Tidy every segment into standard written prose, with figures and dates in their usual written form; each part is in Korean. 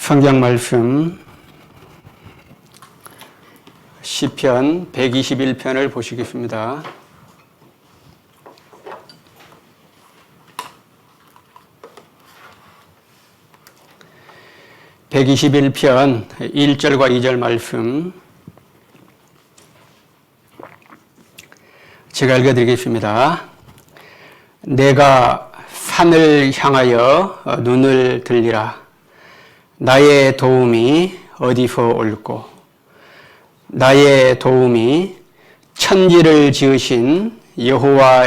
성경 말씀 시편 121편을 보시겠습니다. (121편) 1절과 2절 말씀 제가 읽어드리겠습니다. 내가 산을 향하여 눈을 들리라. 나의 도움이 어디서 올꼬? 나의 도움이 천지를 지으신 여호와에게로서로다.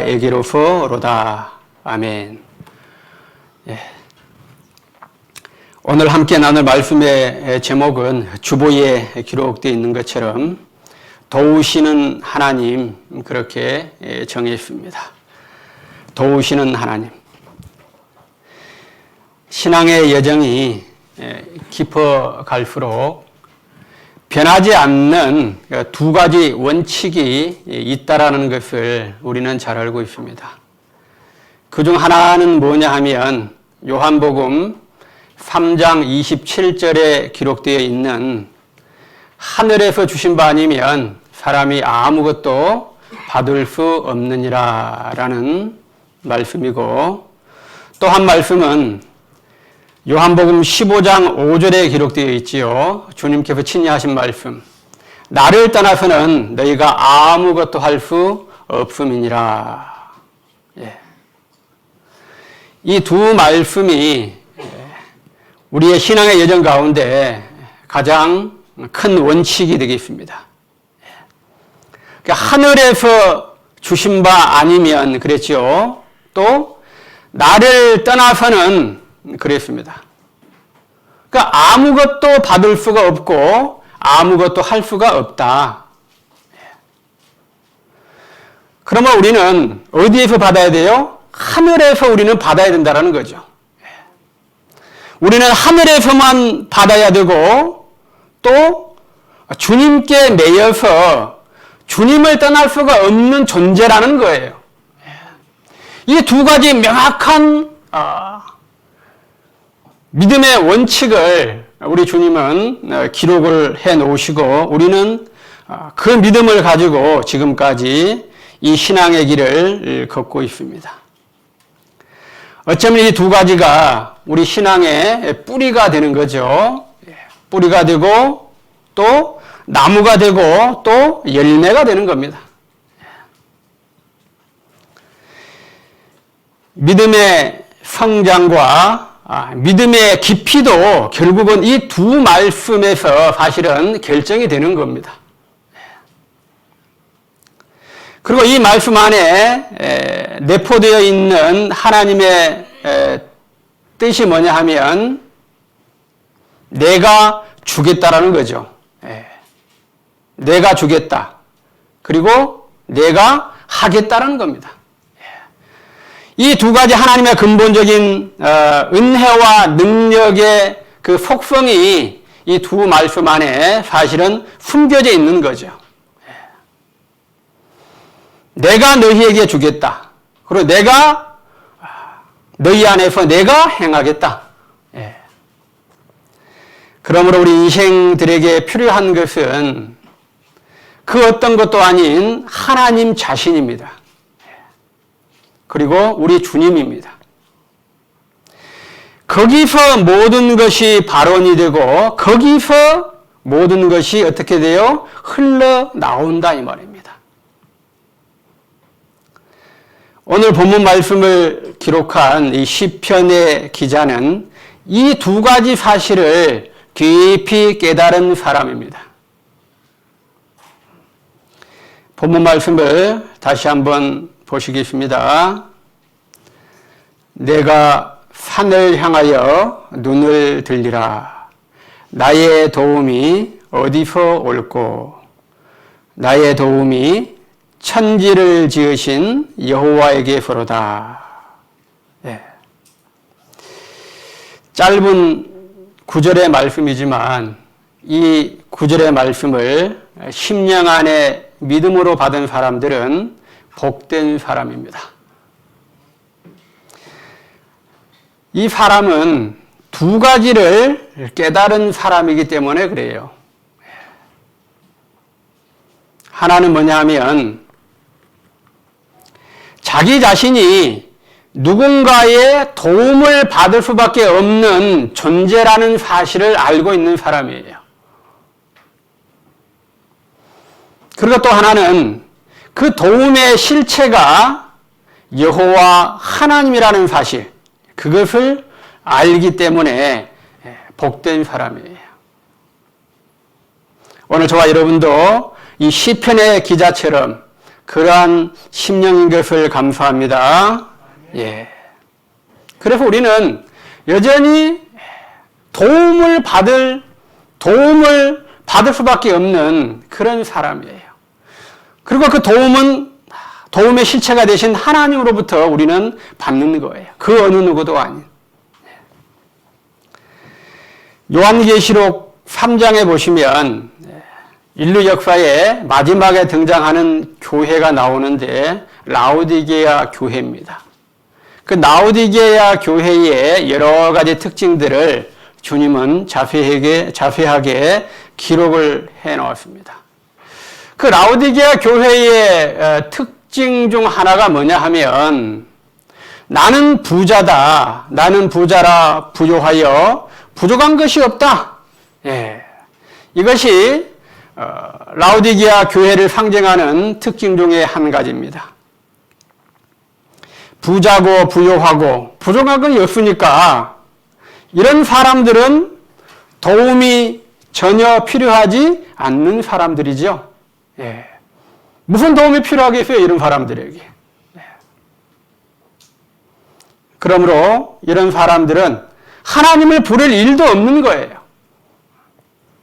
아멘. 예. 오늘 함께 나눌 말씀의 제목은 주보에 기록되어 있는 것처럼 도우시는 하나님, 그렇게 정했습니다. 도우시는 하나님. 신앙의 여정이 깊어갈수록 변하지 않는 두 가지 원칙이 있다라는 것을 우리는 잘 알고 있습니다. 그중 하나는 뭐냐 하면 요한복음 3장 27절에 기록되어 있는 하늘에서 주신 바 아니면 사람이 아무것도 받을 수 없느니라 라는 말씀이고, 또 한 말씀은 요한복음 15장 5절에 기록되어 있지요. 주님께서 친히 하신 말씀. 나를 떠나서는 너희가 아무것도 할 수 없음이니라. 예. 이 두 말씀이 우리의 신앙의 여정 가운데 가장 큰 원칙이 되겠습니다. 그러니까 하늘에서 주신 바 아니면 그랬죠. 또 나를 떠나서는 그랬습니다. 그러니까 아무것도 받을 수가 없고 아무것도 할 수가 없다. 그러면 우리는 어디에서 받아야 돼요? 하늘에서 우리는 받아야 된다는 거죠. 우리는 하늘에서만 받아야 되고 또 주님께 매여서 주님을 떠날 수가 없는 존재라는 거예요. 이 두 가지 명확한 믿음의 원칙을 우리 주님은 기록을 해 놓으시고 우리는 그 믿음을 가지고 지금까지 이 신앙의 길을 걷고 있습니다. 어쩌면 이 두 가지가 우리 신앙의 뿌리가 되는 거죠. 뿌리가 되고 또 나무가 되고 또 열매가 되는 겁니다. 믿음의 성장과 믿음의 깊이도 결국은 이 두 말씀에서 사실은 결정이 되는 겁니다. 그리고 이 말씀 안에 내포되어 있는 하나님의 뜻이 뭐냐 하면 내가 주겠다라는 거죠. 내가 주겠다. 그리고 내가 하겠다라는 겁니다. 이 두 가지 하나님의 근본적인 은혜와 능력의 그 속성이 이 두 말씀 안에 사실은 숨겨져 있는 거죠. 내가 너희에게 주겠다. 그리고 내가 너희 안에서 내가 행하겠다. 그러므로 우리 인생들에게 필요한 것은 그 어떤 것도 아닌 하나님 자신입니다. 그리고 우리 주님입니다. 거기서 모든 것이 발원이 되고 거기서 모든 것이 어떻게 돼요? 흘러나온다 이 말입니다. 오늘 본문 말씀을 기록한 이 시편의 기자는 이 두 가지 사실을 깊이 깨달은 사람입니다. 본문 말씀을 다시 한번 보시겠습니다. 내가 산을 향하여 눈을 들리라. 나의 도움이 어디서 올꼬? 나의 도움이 천지를 지으신 여호와에게서로다. 네. 짧은 9절의 말씀이지만 이 9절의 말씀을 10년 안에 믿음으로 받은 사람들은 복된 사람입니다. 이 사람은 두 가지를 깨달은 사람이기 때문에 그래요. 하나는 뭐냐 하면 자기 자신이 누군가의 도움을 받을 수밖에 없는 존재라는 사실을 알고 있는 사람이에요. 그리고 또 하나는 그 도움의 실체가 여호와 하나님이라는 사실, 그것을 알기 때문에 복된 사람이에요. 오늘 저와 여러분도 이 시편의 기자처럼 그러한 심령인 것을 감사합니다. 예. 그래서 우리는 여전히 도움을 받을 수밖에 없는 그런 사람이에요. 그리고 그 도움의 실체가 되신 하나님으로부터 우리는 받는 거예요. 그 어느 누구도 아닌. 요한계시록 3장에 보시면 인류 역사의 마지막에 등장하는 교회가 나오는데 라오디게아 교회입니다. 그 라오디게아 교회의 여러 가지 특징들을 주님은 자세하게 기록을 해 놓았습니다. 그 라오디게아 교회의 특징 중 하나가 뭐냐 하면 나는 부자다. 나는 부자라 부요하여 부족한 것이 없다. 예. 이것이 라오디게아 교회를 상징하는 특징 중에 한 가지입니다. 부자고 부요하고 부족한 건 없으니까 이런 사람들은 도움이 전혀 필요하지 않는 사람들이죠. 예. 무슨 도움이 필요하겠어요, 이런 사람들에게. 예. 그러므로 이런 사람들은 하나님을 부를 일도 없는 거예요.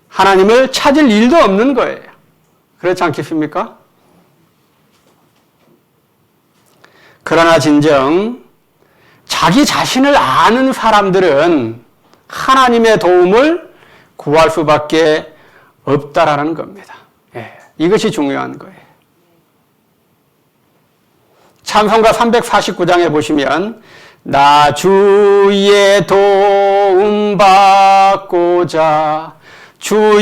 하나님을 찾을 일도 없는 거예요. 그렇지 않겠습니까? 그러나 진정 자기 자신을 아는 사람들은 하나님의 도움을 구할 수밖에 없다라는 겁니다. 예, 이것이 중요한 거예요. 찬송가 349장에 보시면 나 주의 도움 받고자 주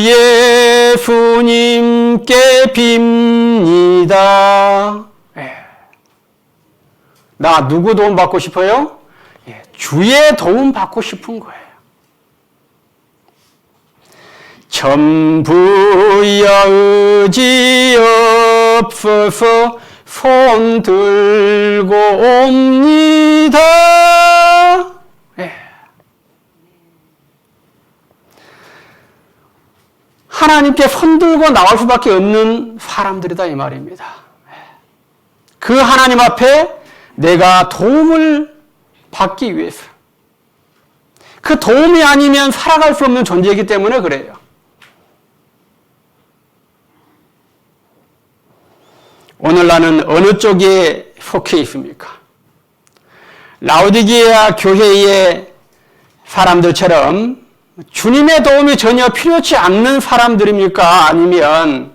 예수님께 빕니다. 예. 나 누구 도움 받고 싶어요? 예. 주의 도움 받고 싶은 거예요. 전부여 의지 없어서 손 들고 옵니다. 예. 하나님께 손 들고 나올 수밖에 없는 사람들이다 이 말입니다. 그 하나님 앞에 내가 도움을 받기 위해서 그 도움이 아니면 살아갈 수 없는 존재이기 때문에 그래요. 오늘 나는 어느 쪽에 속해 있습니까? 라오디게아 교회의 사람들처럼 주님의 도움이 전혀 필요치 않는 사람들입니까? 아니면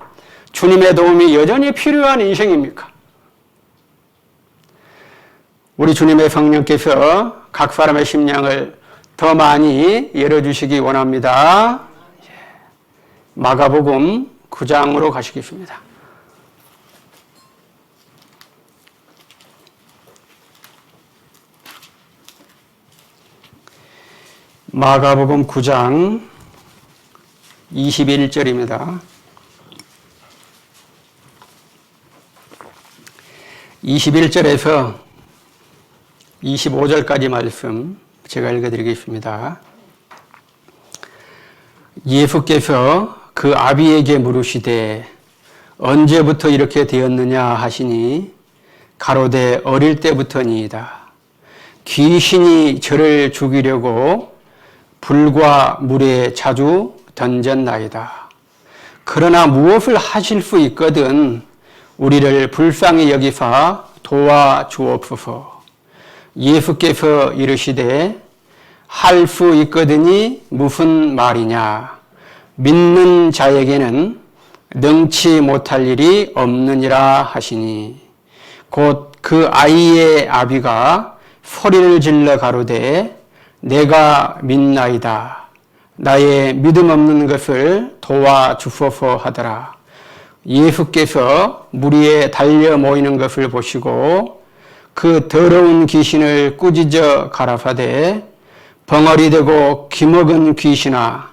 주님의 도움이 여전히 필요한 인생입니까? 우리 주님의 성령께서 각 사람의 심령을 더 많이 열어주시기 원합니다. 마가복음 9장으로 가시겠습니다. 마가복음 9장 21절입니다. 21절에서 25절까지 말씀 제가 읽어드리겠습니다. 예수께서 그 아비에게 물으시되 언제부터 이렇게 되었느냐 하시니 가로되 어릴 때부터니이다. 귀신이 저를 죽이려고 불과 물에 자주 던졌나이다. 그러나 무엇을 하실 수 있거든 우리를 불쌍히 여기사 도와주옵소서. 예수께서 이르시되 할 수 있거든이 무슨 말이냐. 믿는 자에게는 능치 못할 일이 없느니라 하시니 곧 그 아이의 아비가 소리를 질러 가로되 내가 믿나이다. 나의 믿음 없는 것을 도와주소서 하더라. 예수께서 물 위에 달려 모이는 것을 보시고 그 더러운 귀신을 꾸짖어 가라사대 벙어리 되고 기먹은 귀신아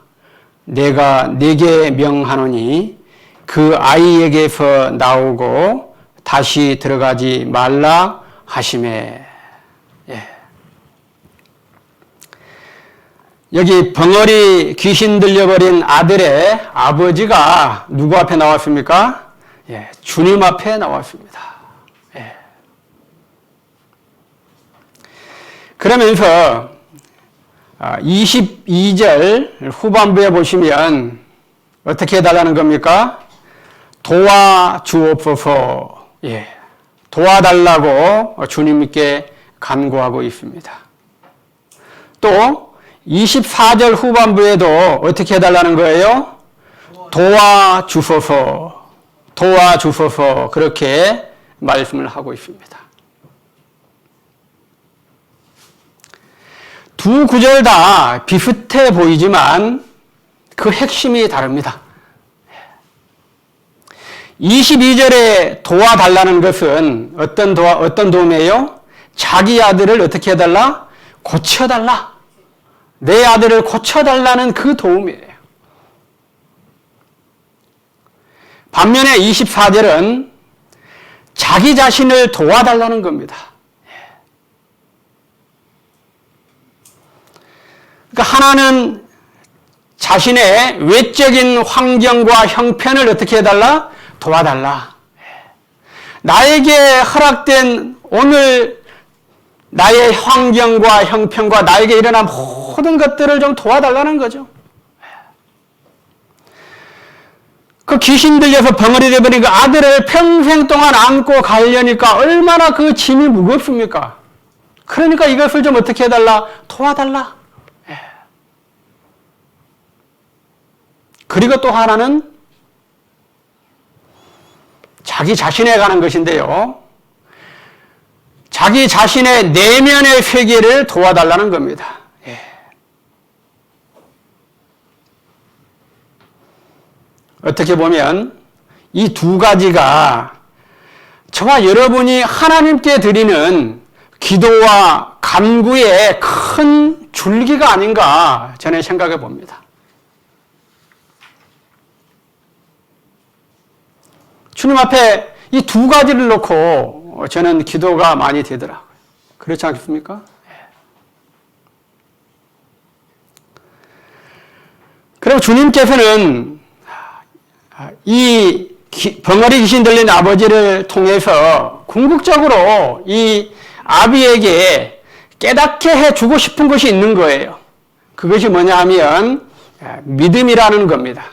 내가 네게 명하노니 그 아이에게서 나오고 다시 들어가지 말라 하시매. 예. 여기 벙어리 귀신 들려버린 아들의 아버지가 누구 앞에 나왔습니까? 예, 주님 앞에 나왔습니다. 예. 그러면서 22절 후반부에 보시면 어떻게 해달라는 겁니까? 도와주옵소서. 예, 도와달라고 주님께 간구하고 있습니다. 또 24절 후반부에도 어떻게 해달라는 거예요? 도와주소서, 도와주소서 그렇게 말씀을 하고 있습니다. 두 구절 다 비슷해 보이지만 그 핵심이 다릅니다. 22절에 도와달라는 것은 어떤 도움이에요? 자기 아들을 어떻게 해달라? 고쳐달라. 내 아들을 고쳐달라는 그 도움이에요. 반면에 24절은 자기 자신을 도와달라는 겁니다. 그러니까 하나는 자신의 외적인 환경과 형편을 어떻게 해달라? 도와달라. 나에게 허락된 오늘 나의 환경과 형편과 나에게 일어난 모든 것들을 좀 도와달라는 거죠. 그 귀신 들려서 벙어리 되버린 그 아들을 평생 동안 안고 가려니까 얼마나 그 짐이 무겁습니까? 그러니까 이것을 좀 어떻게 해달라? 도와달라. 그리고 또 하나는 자기 자신에 관한 것인데요. 자기 자신의 내면의 세계를 도와달라는 겁니다. 예. 어떻게 보면 이 두 가지가 저와 여러분이 하나님께 드리는 기도와 간구의 큰 줄기가 아닌가 저는 생각해 봅니다. 주님 앞에 이 두 가지를 놓고 저는 기도가 많이 되더라고요. 그렇지 않겠습니까? 그리고 주님께서는 이 벙어리 귀신 들린 아버지를 통해서 궁극적으로 이 아비에게 깨닫게 해주고 싶은 것이 있는 거예요. 그것이 뭐냐 하면 믿음이라는 겁니다.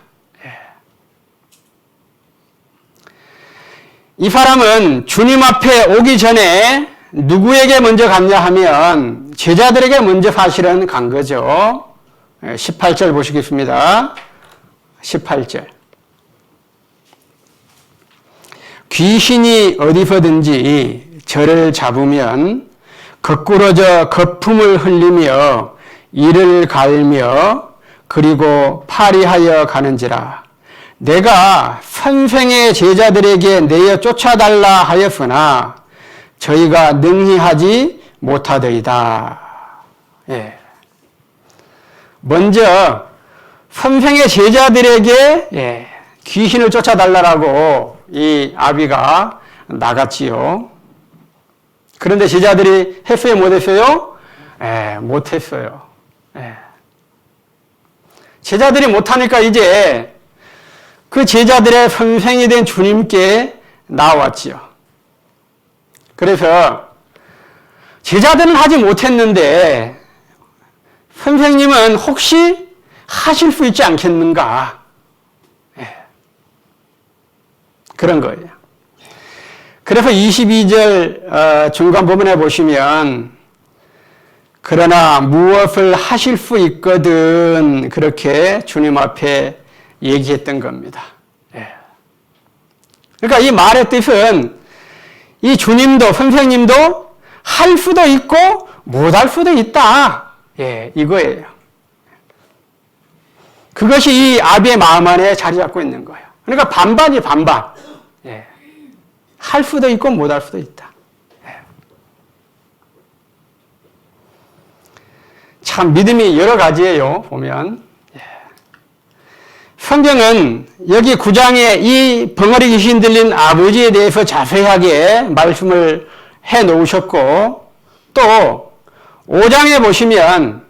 이 사람은 주님 앞에 오기 전에 누구에게 먼저 갔냐 하면 제자들에게 먼저 사실은 간 거죠. 18절 보시겠습니다. 18절. 귀신이 어디서든지 저를 잡으면 거꾸러져 거품을 흘리며 이를 갈며 그리고 파리하여 가는지라. 내가 선생의 제자들에게 내어 쫓아달라 하였으나 저희가 능히 하지 못하더이다. 예. 먼저 선생의 제자들에게 귀신을 쫓아달라고 이 아비가 나갔지요. 그런데 제자들이 했어요? 못했어요? 못했어요. 제자들이 못하니까 이제 그 제자들의 선생이 된 주님께 나왔지요. 그래서 제자들은 하지 못했는데 선생님은 혹시 하실 수 있지 않겠는가? 그런 거예요. 그래서 22절 중간 부분에 보시면 그러나 무엇을 하실 수 있거든 그렇게 주님 앞에 얘기했던 겁니다. 그러니까 이 말의 뜻은 이 주님도 선생님도 할 수도 있고 못할 수도 있다. 예, 이거예요. 그것이 이 아비의 마음 안에 자리 잡고 있는 거예요. 그러니까 반반이 반반. 예. 할 수도 있고 못할 수도 있다. 예. 참 믿음이 여러 가지예요. 보면. 예. 성경은 여기 9장에 이 벙어리 귀신 들린 아버지에 대해서 자세하게 말씀을 해 놓으셨고, 또 5장에 보시면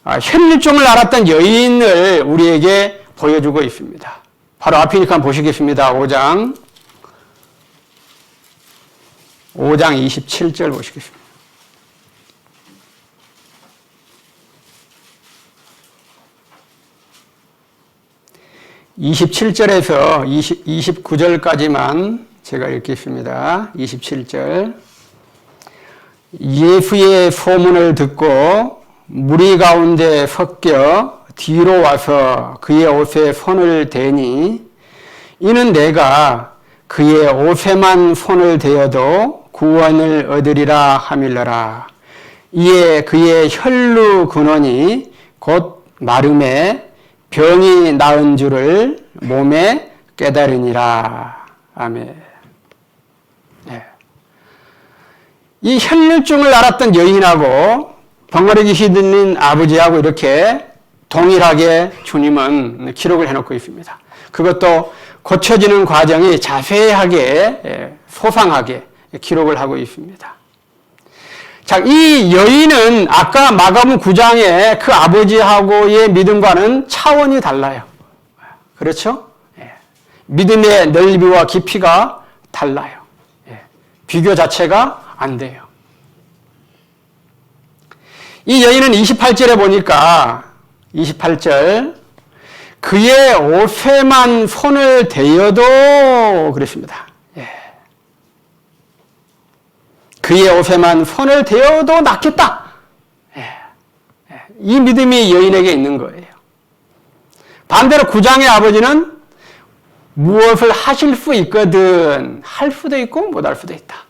혈류증을 앓았던 여인을 우리에게 보여주고 있습니다. 바로 앞이니까 보시겠습니다. 5장 27절 보시겠습니다. (27절에서 29절까지만) 제가 읽겠습니다. 27절. 예수의 소문을 듣고 무리 가운데 섞여 뒤로 와서 그의 옷에 손을 대니 이는 내가 그의 옷에만 손을 대어도 구원을 얻으리라 하밀러라. 이에 그의 혈루 근원이 곧 마름에 병이 나은 줄을 몸에 깨달으니라. 아멘. 네. 이 혈류증을 앓았던 여인하고 벙어리 귀신 들린 아버지하고 이렇게 동일하게 주님은 기록을 해놓고 있습니다. 그것도 고쳐지는 과정이 자세하게 소상하게 기록을 하고 있습니다. 자, 이 여인은 아까 마가복음 9장의 그 아버지하고의 믿음과는 차원이 달라요. 그렇죠? 믿음의 넓이와 깊이가 달라요. 비교 자체가 안 돼요. 이 여인은 28절에 보니까 28절 그의 옷에만 손을 대어도 그랬습니다. 그의 옷에만 손을 대어도 낫겠다. 이 믿음이 여인에게 있는 거예요. 반대로 9장의 아버지는 무엇을 하실 수 있거든 할 수도 있고 못할 수도 있다.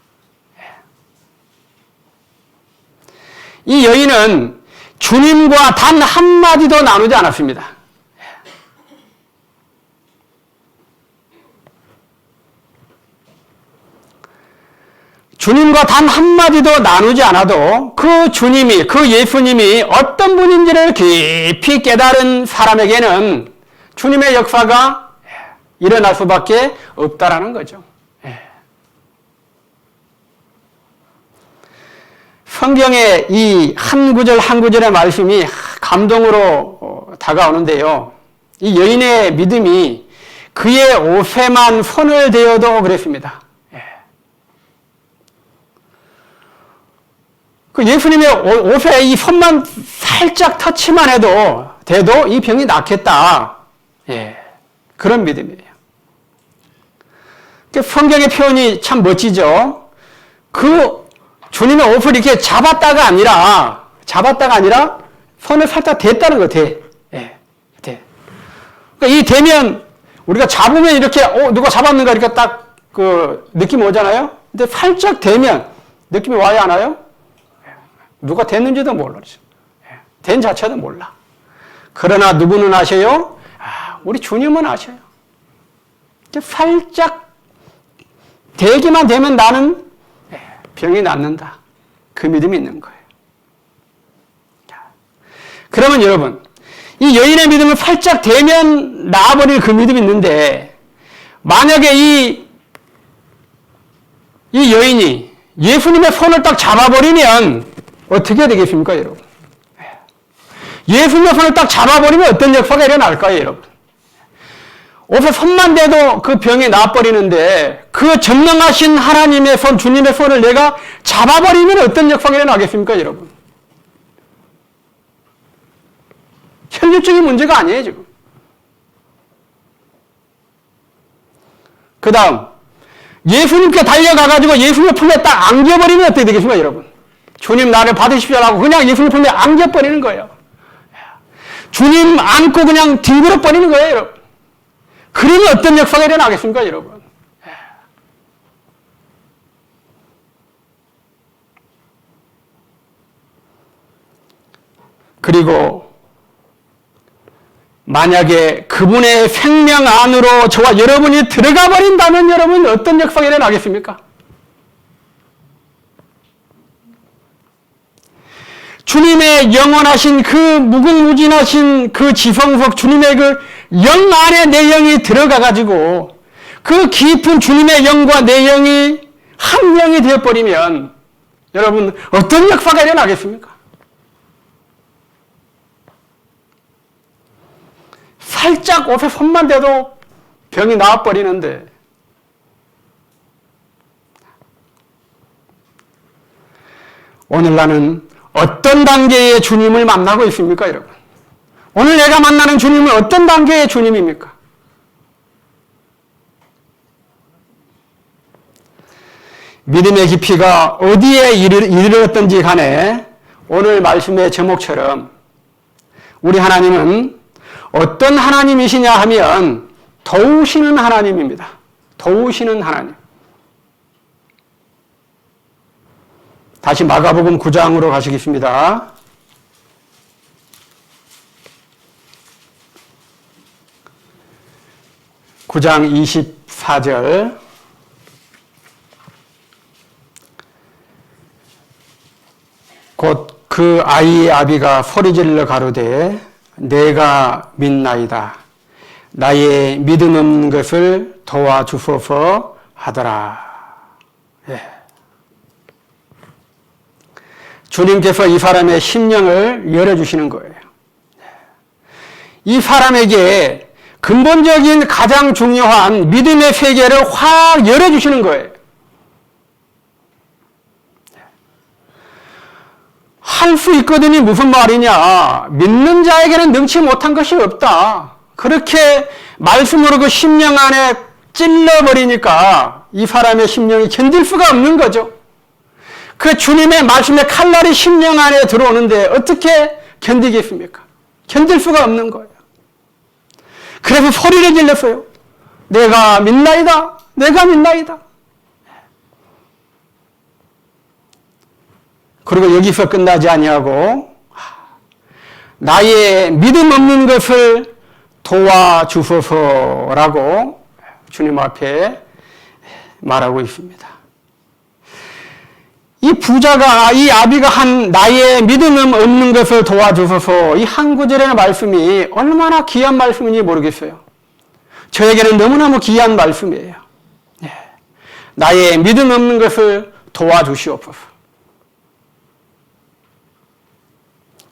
이 여인은 주님과 단 한마디도 나누지 않았습니다. 주님과 단 한마디도 나누지 않아도 그 주님이, 그 예수님이 어떤 분인지를 깊이 깨달은 사람에게는 주님의 역사가 일어날 수밖에 없다라는 거죠. 성경의 이 한 구절 한 구절의 말씀이 감동으로 다가오는데요. 이 여인의 믿음이 그의 옷에만 손을 대어도 그랬습니다. 그 예수님의 옷에 이 손만 살짝 터치만 해도 돼도 이 병이 낫겠다. 그런 믿음이에요. 성경의 표현이 참 멋지죠. 그 주님의 옷을 이렇게 잡았다가 아니라 손을 살짝 댔다는 거, 대. 그러니까 이 대면 우리가 잡으면 이렇게 누가 잡았는가 이렇게 딱 그 느낌 오잖아요. 근데 살짝 대면 느낌이 와요, 안 와요? 누가 됐는지도 모르죠. 된 자체도 몰라. 그러나 누구는 아셔요? 우리 주님은 아셔요. 살짝 대기만 되면 나는 병이 낫는다. 그 믿음이 있는 거예요. 그러면 여러분, 이 여인의 믿음을 살짝 대면 나아버릴 그 믿음이 있는데, 만약에 이 여인이 예수님의 손을 딱 잡아버리면 어떻게 되겠습니까, 여러분? 예수님의 손을 딱 잡아버리면 어떤 역사가 일어날까요, 여러분? 옷에 손만 대도 그 병이 나아버리는데 그 전능하신 하나님의 손, 주님의 손을 내가 잡아버리면 어떤 역사가 일어나겠습니까, 여러분? 혈류증이 문제가 아니에요, 지금. 그 다음, 예수님께 달려가가지고 예수님의 품에 딱 안겨버리면 어떻게 되겠습니까, 여러분? 주님 나를 받으십시오라고 그냥 예수님 품에 안겨버리는 거예요. 주님 안고 그냥 뒹굴어버리는 거예요, 여러분. 그러면 어떤 역사가 일어나겠습니까, 여러분? 그리고 만약에 그분의 생명 안으로 저와 여러분이 들어가 버린다면 여러분 어떤 역사가 일어나겠습니까? 주님의 영원하신 그 무궁무진하신 그 지성석 주님의 그 영 안에 내 영이 들어가 가지고 그 깊은 주님의 영과 내 영이 한 영이 되어버리면 여러분 어떤 역사가 일어나겠습니까? 살짝 옷에 손만 대도 병이 나와버리는데 오늘 나는 어떤 단계의 주님을 만나고 있습니까, 여러분? 오늘 내가 만나는 주님은 어떤 단계의 주님입니까? 믿음의 깊이가 어디에 이르렀든지 간에 오늘 말씀의 제목처럼 우리 하나님은 어떤 하나님이시냐 하면 도우시는 하나님입니다. 도우시는 하나님. 다시 마가복음 9장으로 가시겠습니다. (9장 24절) 곧 그 아이의 아비가 소리질러 가로되 내가 믿나이다. 나의 믿음 없는 것을 도와주소서 하더라. 예. 주님께서 이 사람의 심령을 열어주시는 거예요. 이 사람에게 근본적인 가장 중요한 믿음의 세계를 확 열어주시는 거예요. 할 수 있거든이 무슨 말이냐. 믿는 자에게는 능치 못한 것이 없다. 그렇게 말씀으로 그 심령 안에 찔러버리니까 이 사람의 심령이 견딜 수가 없는 거죠. 그 주님의 말씀의 칼날이 심령 안에 들어오는데 어떻게 견디겠습니까? 견딜 수가 없는 거예요. 그래서 소리를 질렀어요. 내가 믿나이다. 내가 믿나이다. 그리고 여기서 끝나지 아니하고 나의 믿음 없는 것을 도와주소서라고 주님 앞에 말하고 있습니다. 이 부자가 이 아비가 한 나의 믿음 없는 것을 도와주소서 이 한 구절의 말씀이 얼마나 귀한 말씀인지 모르겠어요. 저에게는 너무너무 귀한 말씀이에요. 나의 믿음 없는 것을 도와주시옵소서.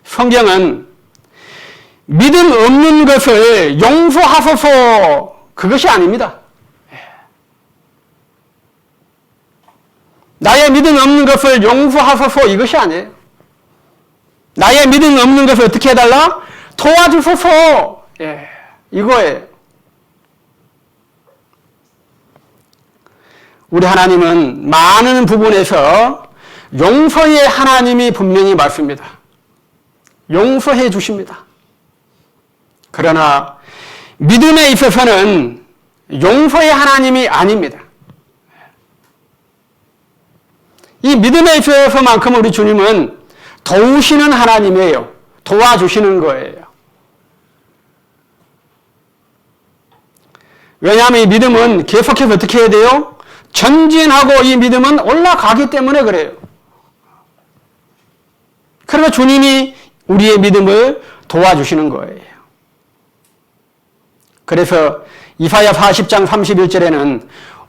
성경은 믿음 없는 것을 용서하소서 그것이 아닙니다. 나의 믿음 없는 것을 용서하소서 이것이 아니에요. 나의 믿음 없는 것을 어떻게 해달라? 도와주소서. 이거예요. 우리 하나님은 많은 부분에서 용서의 하나님이 분명히 맞습니다. 용서해 주십니다. 그러나 믿음에 있어서는 용서의 하나님이 아닙니다. 이 믿음에 있어서만큼 우리 주님은 도우시는 하나님이에요. 도와주시는 거예요. 왜냐하면 이 믿음은 계속해서 어떻게 해야 돼요? 전진하고 이 믿음은 올라가기 때문에 그래요. 그래서 주님이 우리의 믿음을 도와주시는 거예요. 그래서 이사야 40장 31절에는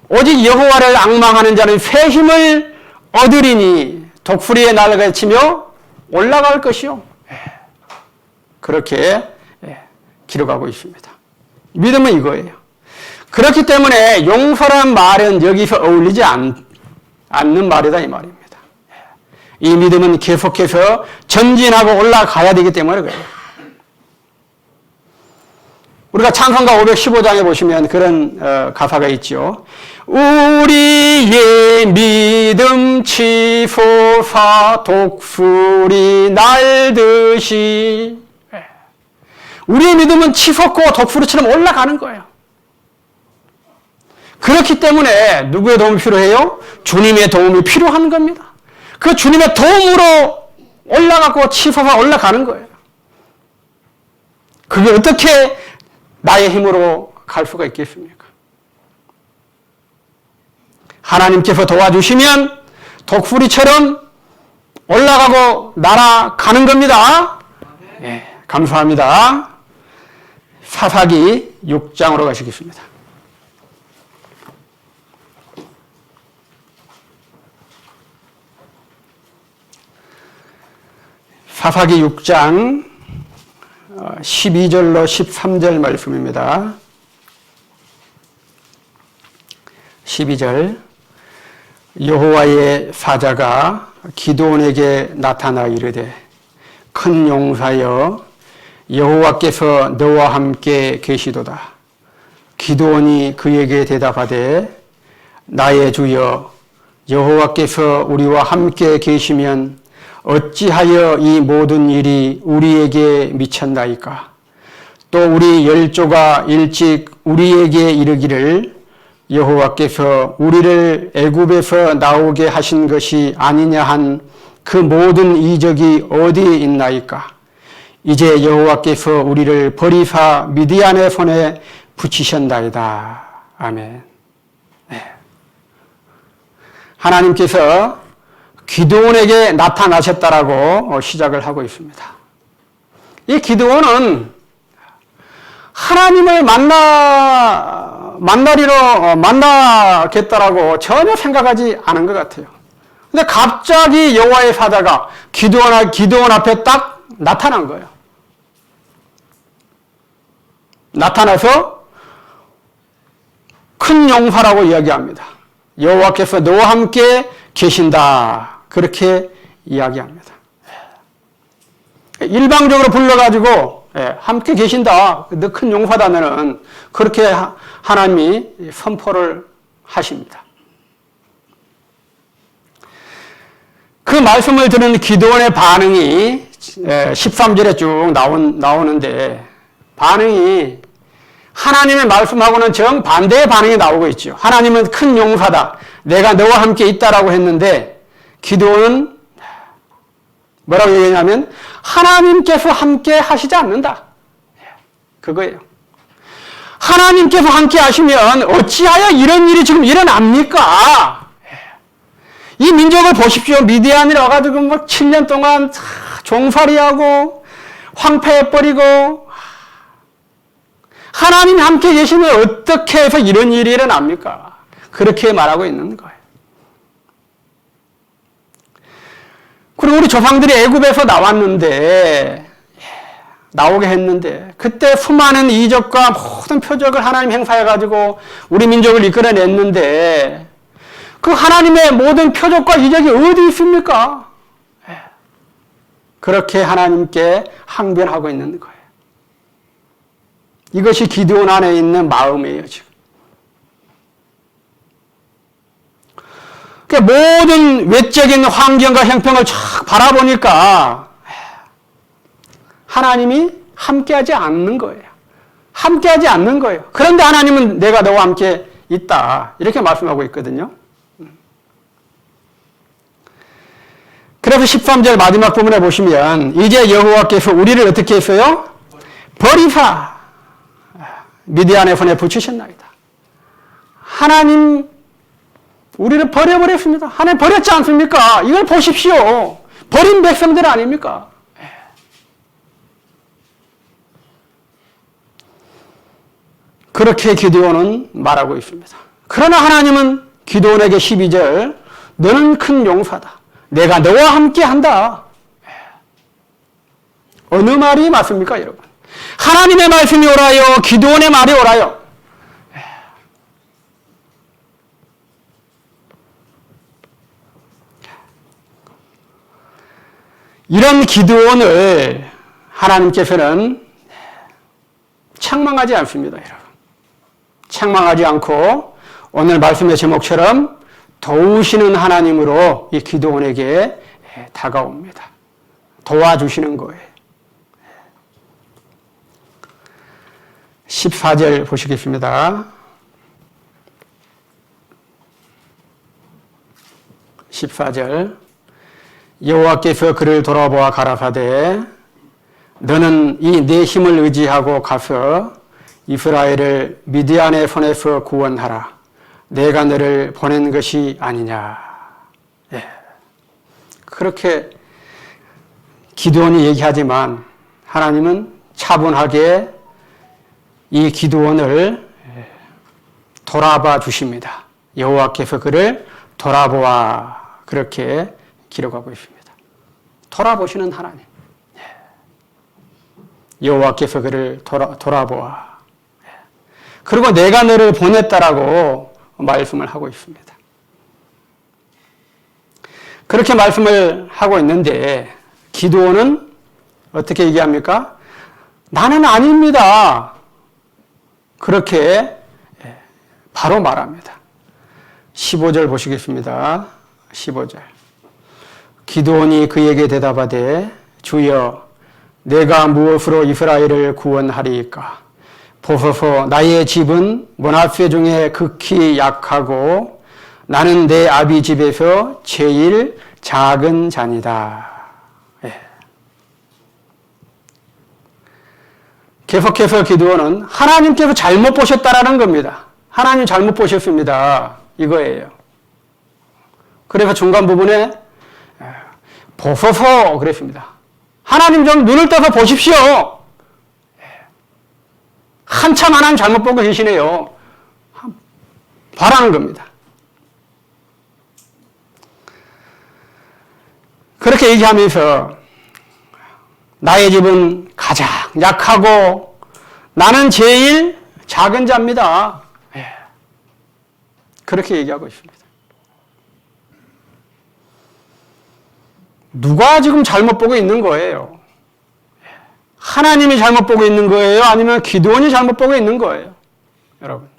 오직 여호와를 앙망하는 자는 새 힘을 얻으리니 독수리의 날개 치며 올라갈 것이요. 그렇게 기록하고 있습니다. 믿음은 이거예요. 그렇기 때문에 용서란 말은 여기서 어울리지 않는 말이다 이 말입니다. 이 믿음은 계속해서 전진하고 올라가야 되기 때문에 그래요. 우리가 찬송가 515장에 보시면 그런 가사가 있죠. 우리의 믿음 치솟아 독수리 날듯이. 우리의 믿음은 치솟고 독수리처럼 올라가는 거예요. 그렇기 때문에 누구의 도움이 필요해요? 주님의 도움이 필요한 겁니다. 그 주님의 도움으로 올라가고 치솟아 올라가는 거예요. 그게 어떻게 나의 힘으로 갈 수가 있겠습니까? 하나님께서 도와주시면 독수리처럼 올라가고 날아가는 겁니다. 예, 감사합니다. 사사기 6장으로 가시겠습니다. 사사기 6장 12절로 13절 말씀입니다. 12절 여호와의 사자가 기드온에게 나타나 이르되 큰 용사여 여호와께서 너와 함께 계시도다. 기드온이 그에게 대답하되 나의 주여 여호와께서 우리와 함께 계시면 어찌하여 이 모든 일이 우리에게 미쳤나이까? 또 우리 열조가 일찍 우리에게 이르기를 여호와께서 우리를 애굽에서 나오게 하신 것이 아니냐 한 그 모든 이적이 어디에 있나이까? 이제 여호와께서 우리를 버리사 미디안의 손에 붙이셨나이다. 아멘. 네. 하나님께서 기드온에게 나타나셨다라고 시작을 하고 있습니다. 이 기드온은 하나님을 만나겠다라고 전혀 생각하지 않은 것 같아요. 근데 갑자기 여호와의 사자가 기드온 앞에 딱 나타난 거예요. 나타나서 큰 용사라고 이야기합니다. 여호와께서 너와 함께 계신다. 그렇게 이야기합니다. 일방적으로 불러가지고 함께 계신다. 너 큰 용사다 너는. 그렇게 하나님이 선포를 하십니다. 그 말씀을 들은 기드온의 반응이 13절에 쭉 나오는데 반응이 하나님의 말씀하고는 정반대의 반응이 나오고 있죠. 하나님은 큰 용사다. 내가 너와 함께 있다라고 했는데 기드온은 뭐라고 얘기하냐면 하나님께서 함께 하시지 않는다. 그거예요. 하나님께서 함께 하시면 어찌하여 이런 일이 지금 일어납니까? 이 민족을 보십시오. 미디안이 와가지고 7년 동안 종살이하고 황폐해버리고 하나님이 함께 계시면 어떻게 해서 이런 일이 일어납니까? 그렇게 말하고 있는 거예요. 그리고 우리 조상들이 애굽에서 나오게 했는데 그때 수많은 이적과 모든 표적을 하나님 행사해가지고 우리 민족을 이끌어냈는데 그 하나님의 모든 표적과 이적이 어디 있습니까? 그렇게 하나님께 항변하고 있는 거예요. 이것이 기드온 안에 있는 마음이에요, 지금. 모든 외적인 환경과 형편을 쫙 바라보니까 하나님이 함께하지 않는 거예요. 함께하지 않는 거예요. 그런데 하나님은 내가 너와 함께 있다. 이렇게 말씀하고 있거든요. 그래서 13절 마지막 부분에 보시면 이제 여호와께서 우리를 어떻게 했어요? 버리사 미디안의 손에 붙이셨나이다. 하나님 우리를 버려버렸습니다. 하나님 버렸지 않습니까? 이걸 보십시오. 버린 백성들 아닙니까? 그렇게 기드온은 말하고 있습니다. 그러나 하나님은 기드온에게 12절 너는 큰 용사다. 내가 너와 함께 한다. 어느 말이 맞습니까, 여러분? 하나님의 말씀이 옳아요? 기드온의 말이 옳아요? 이런 기드온을 하나님께서는 책망하지 않습니다, 여러분. 책망하지 않고 오늘 말씀의 제목처럼 도우시는 하나님으로 이 기드온에게 다가옵니다. 도와주시는 거예요. 14절 보시겠습니다. 14절 여호와께서 그를 돌아보아 가라사대 너는 이 내 힘을 의지하고 가서 이스라엘을 미디안의 손에서 구원하라. 내가 너를 보낸 것이 아니냐. 예. 그렇게 기드온이 얘기하지만 하나님은 차분하게 이 기드온을 돌아봐 주십니다. 여호와께서 그를 돌아보아. 그렇게 기록하고 있습니다. 돌아보시는 하나님. 여호와께서 그를 돌아보아. 그리고 내가 너를 보냈다라고 말씀을 하고 있습니다. 그렇게 말씀을 하고 있는데 기드온은 어떻게 얘기합니까? 나는 아닙니다. 그렇게 바로 말합니다. 15절 보시겠습니다. 15절. 기드온이 그에게 대답하되 주여 내가 무엇으로 이스라엘을 구원하리이까? 보소서 나의 집은 므낫세 중에 극히 약하고 나는 내 아비 집에서 제일 작은 자니다. 예. 계속해서 기드온은 하나님께서 잘못 보셨다라는 겁니다. 하나님 잘못 보셨습니다. 이거예요. 그래서 중간 부분에 보소서 그랬습니다. 하나님 좀 눈을 떠서 보십시오. 한참 하나님 잘못 보고 계시네요. 바라는 겁니다. 그렇게 얘기하면서 나의 집은 가장 약하고 나는 제일 작은 자입니다. 그렇게 얘기하고 있습니다. 누가 지금 잘못 보고 있는 거예요? 하나님이 잘못 보고 있는 거예요? 아니면 기드온이 잘못 보고 있는 거예요? 여러분.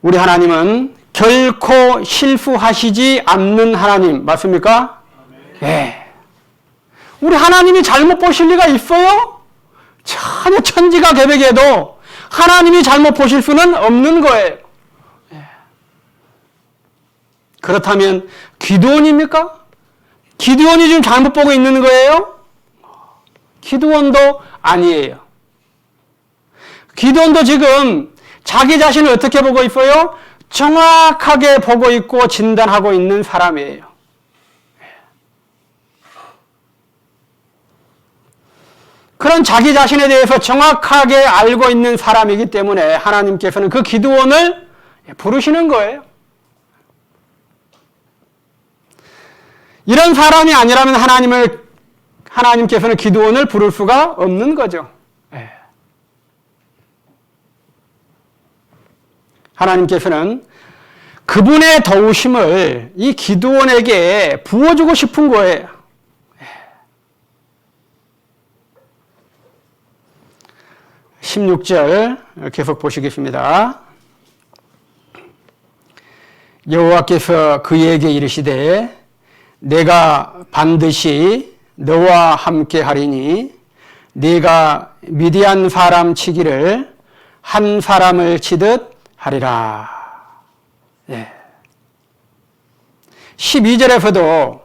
우리 하나님은 결코 실수하시지 않는 하나님, 맞습니까? 네. 우리 하나님이 잘못 보실 리가 있어요? 전혀 천지가 개벽해도 하나님이 잘못 보실 수는 없는 거예요. 그렇다면 기드온입니까? 기드온이 지금 잘못 보고 있는 거예요? 기드온도 아니에요. 기드온도 지금 자기 자신을 어떻게 보고 있어요? 정확하게 보고 있고 진단하고 있는 사람이에요. 그런 자기 자신에 대해서 정확하게 알고 있는 사람이기 때문에 하나님께서는 그 기드온을 부르시는 거예요. 이런 사람이 아니라면 하나님께서는 기드온을 부를 수가 없는 거죠. 하나님께서는 그분의 도우심을 이 기드온에게 부어주고 싶은 거예요. 16절 계속 보시겠습니다. 여호와께서 그에게 이르시되 내가 반드시 너와 함께 하리니 네가 미디안 사람 치기를 한 사람을 치듯 하리라. 12절에서도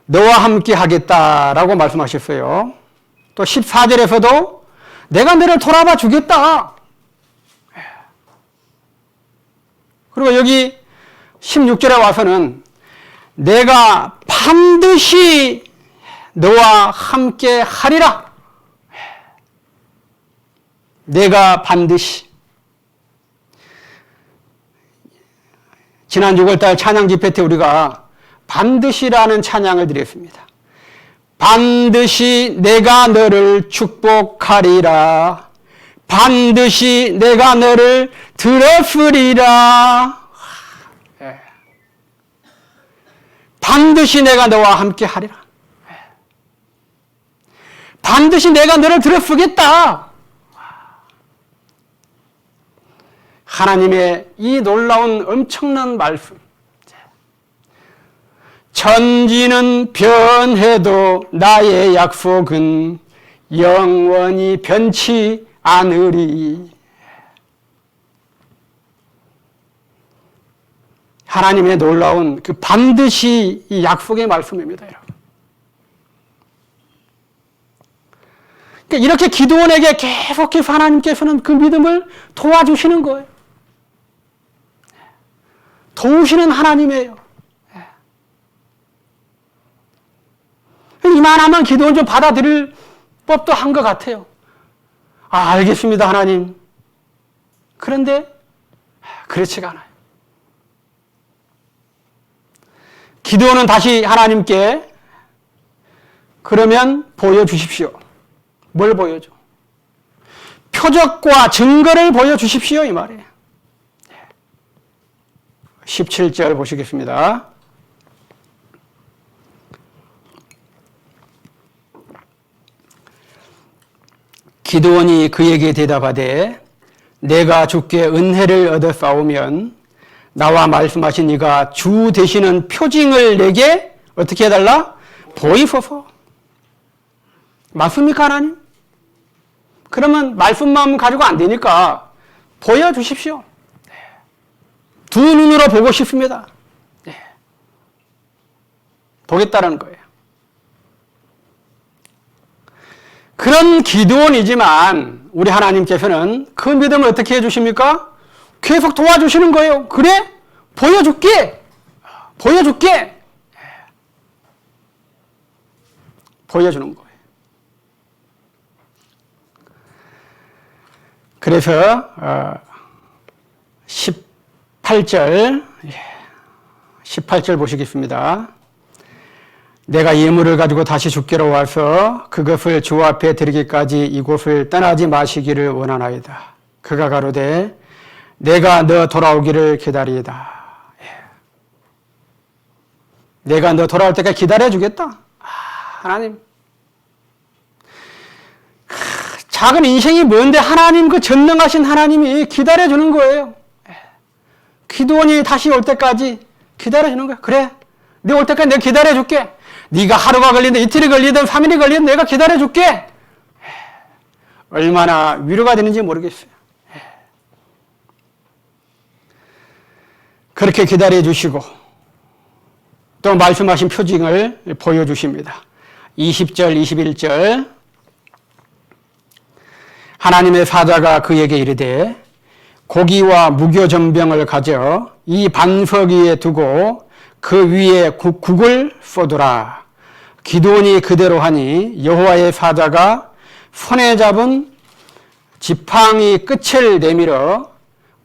너와 함께 하겠다라고 말씀하셨어요. 또 14절에서도 내가 너를 돌아봐 주겠다. 그리고 여기 16절에 와서는 내가 반드시 너와 함께 하리라. 내가 반드시. 지난 6월달 찬양 집회 때 우리가 반드시라는 찬양을 드렸습니다. 반드시 내가 너를 축복하리라. 반드시 내가 너를 들었으리라. 반드시 내가 너와 함께 하리라. 반드시 내가 너를 들어쓰겠다. 하나님의 이 놀라운 엄청난 말씀. 천지는 변해도 나의 약속은 영원히 변치 않으리. 하나님의 놀라운 그 반드시 이 약속의 말씀입니다, 여러분. 그러니까 이렇게 기드온에게 계속해서 하나님께서는 그 믿음을 도와주시는 거예요. 도우시는 하나님이에요. 이만하면 기도는 좀 받아들일 법도 한 것 같아요. 아, 알겠습니다, 하나님. 그런데 그렇지가 않아요. 기도는 다시 하나님께 그러면 보여주십시오. 뭘 보여줘? 표적과 증거를 보여주십시오, 이 말이에요. 17절 보시겠습니다. 기드온이 그에게 대답하되 내가 주께 은혜를 얻어 싸우면 나와 말씀하신 이가 주 되시는 표징을 내게 어떻게 해달라? 보이소서. 맞습니까, 하나님? 그러면 말씀만 가지고 안 되니까 보여주십시오. 두 눈으로 보고 싶습니다. 보겠다는 거예요. 그런 기드온이지만 우리 하나님께서는 그 믿음을 어떻게 해주십니까? 계속 도와주시는 거예요. 그래? 보여줄게. 보여줄게. 보여주는 거예요. 그래서 18절 보시겠습니다. 내가 예물을 가지고 다시 주께로 와서 그것을 주 앞에 드리기까지 이곳을 떠나지 마시기를 원하나이다. 그가 가로되 내가 너 돌아오기를 기다리이다. 내가 너 돌아올 때까지 기다려주겠다. 하나님. 작은 인생이 뭔데 하나님, 그 전능하신 하나님이 기다려주는 거예요. 기드온이 다시 올 때까지 기다려주는 거야. 그래, 네 올 때까지 내가 기다려줄게. 네가 하루가 걸리든 이틀이 걸리든 3일이 걸리든 내가 기다려줄게. 얼마나 위로가 되는지 모르겠어요. 그렇게 기다려주시고 또 말씀하신 표징을 보여주십니다. 20절, 21절 하나님의 사자가 그에게 이르되 고기와 무교전병을 가져 이 반석 위에 두고 그 위에 국을 쏟으라. 기드온이 그대로 하니 여호와의 사자가 손에 잡은 지팡이 끝을 내밀어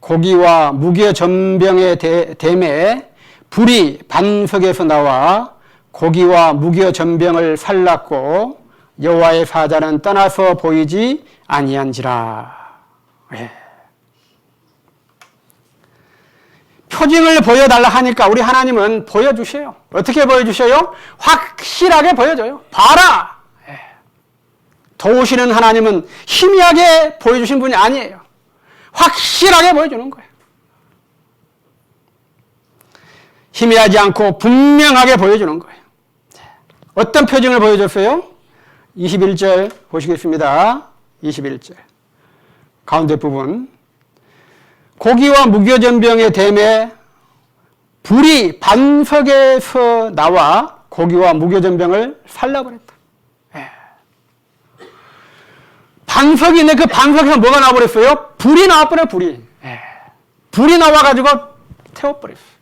고기와 무교전병의 댐에 불이 반석에서 나와 고기와 무교전병을 살랐고 여호와의 사자는 떠나서 보이지 아니한지라. 표징을 보여달라 하니까 우리 하나님은 보여주셔요. 어떻게 보여주셔요? 확실하게 보여줘요. 봐라! 도우시는 하나님은 희미하게 보여주신 분이 아니에요. 확실하게 보여주는 거예요. 희미하지 않고 분명하게 보여주는 거예요. 어떤 표징을 보여줬어요? 21절 보시겠습니다. 21절 가운데 부분 고기와 무교전병의 댐에 불이 반석에서 나와 고기와 무교전병을 살라버렸다. 반석이 있는데 그 반석에서 뭐가 나와버렸어요? 불이 나와버려요. 불이 나와가지고 태워버렸어요.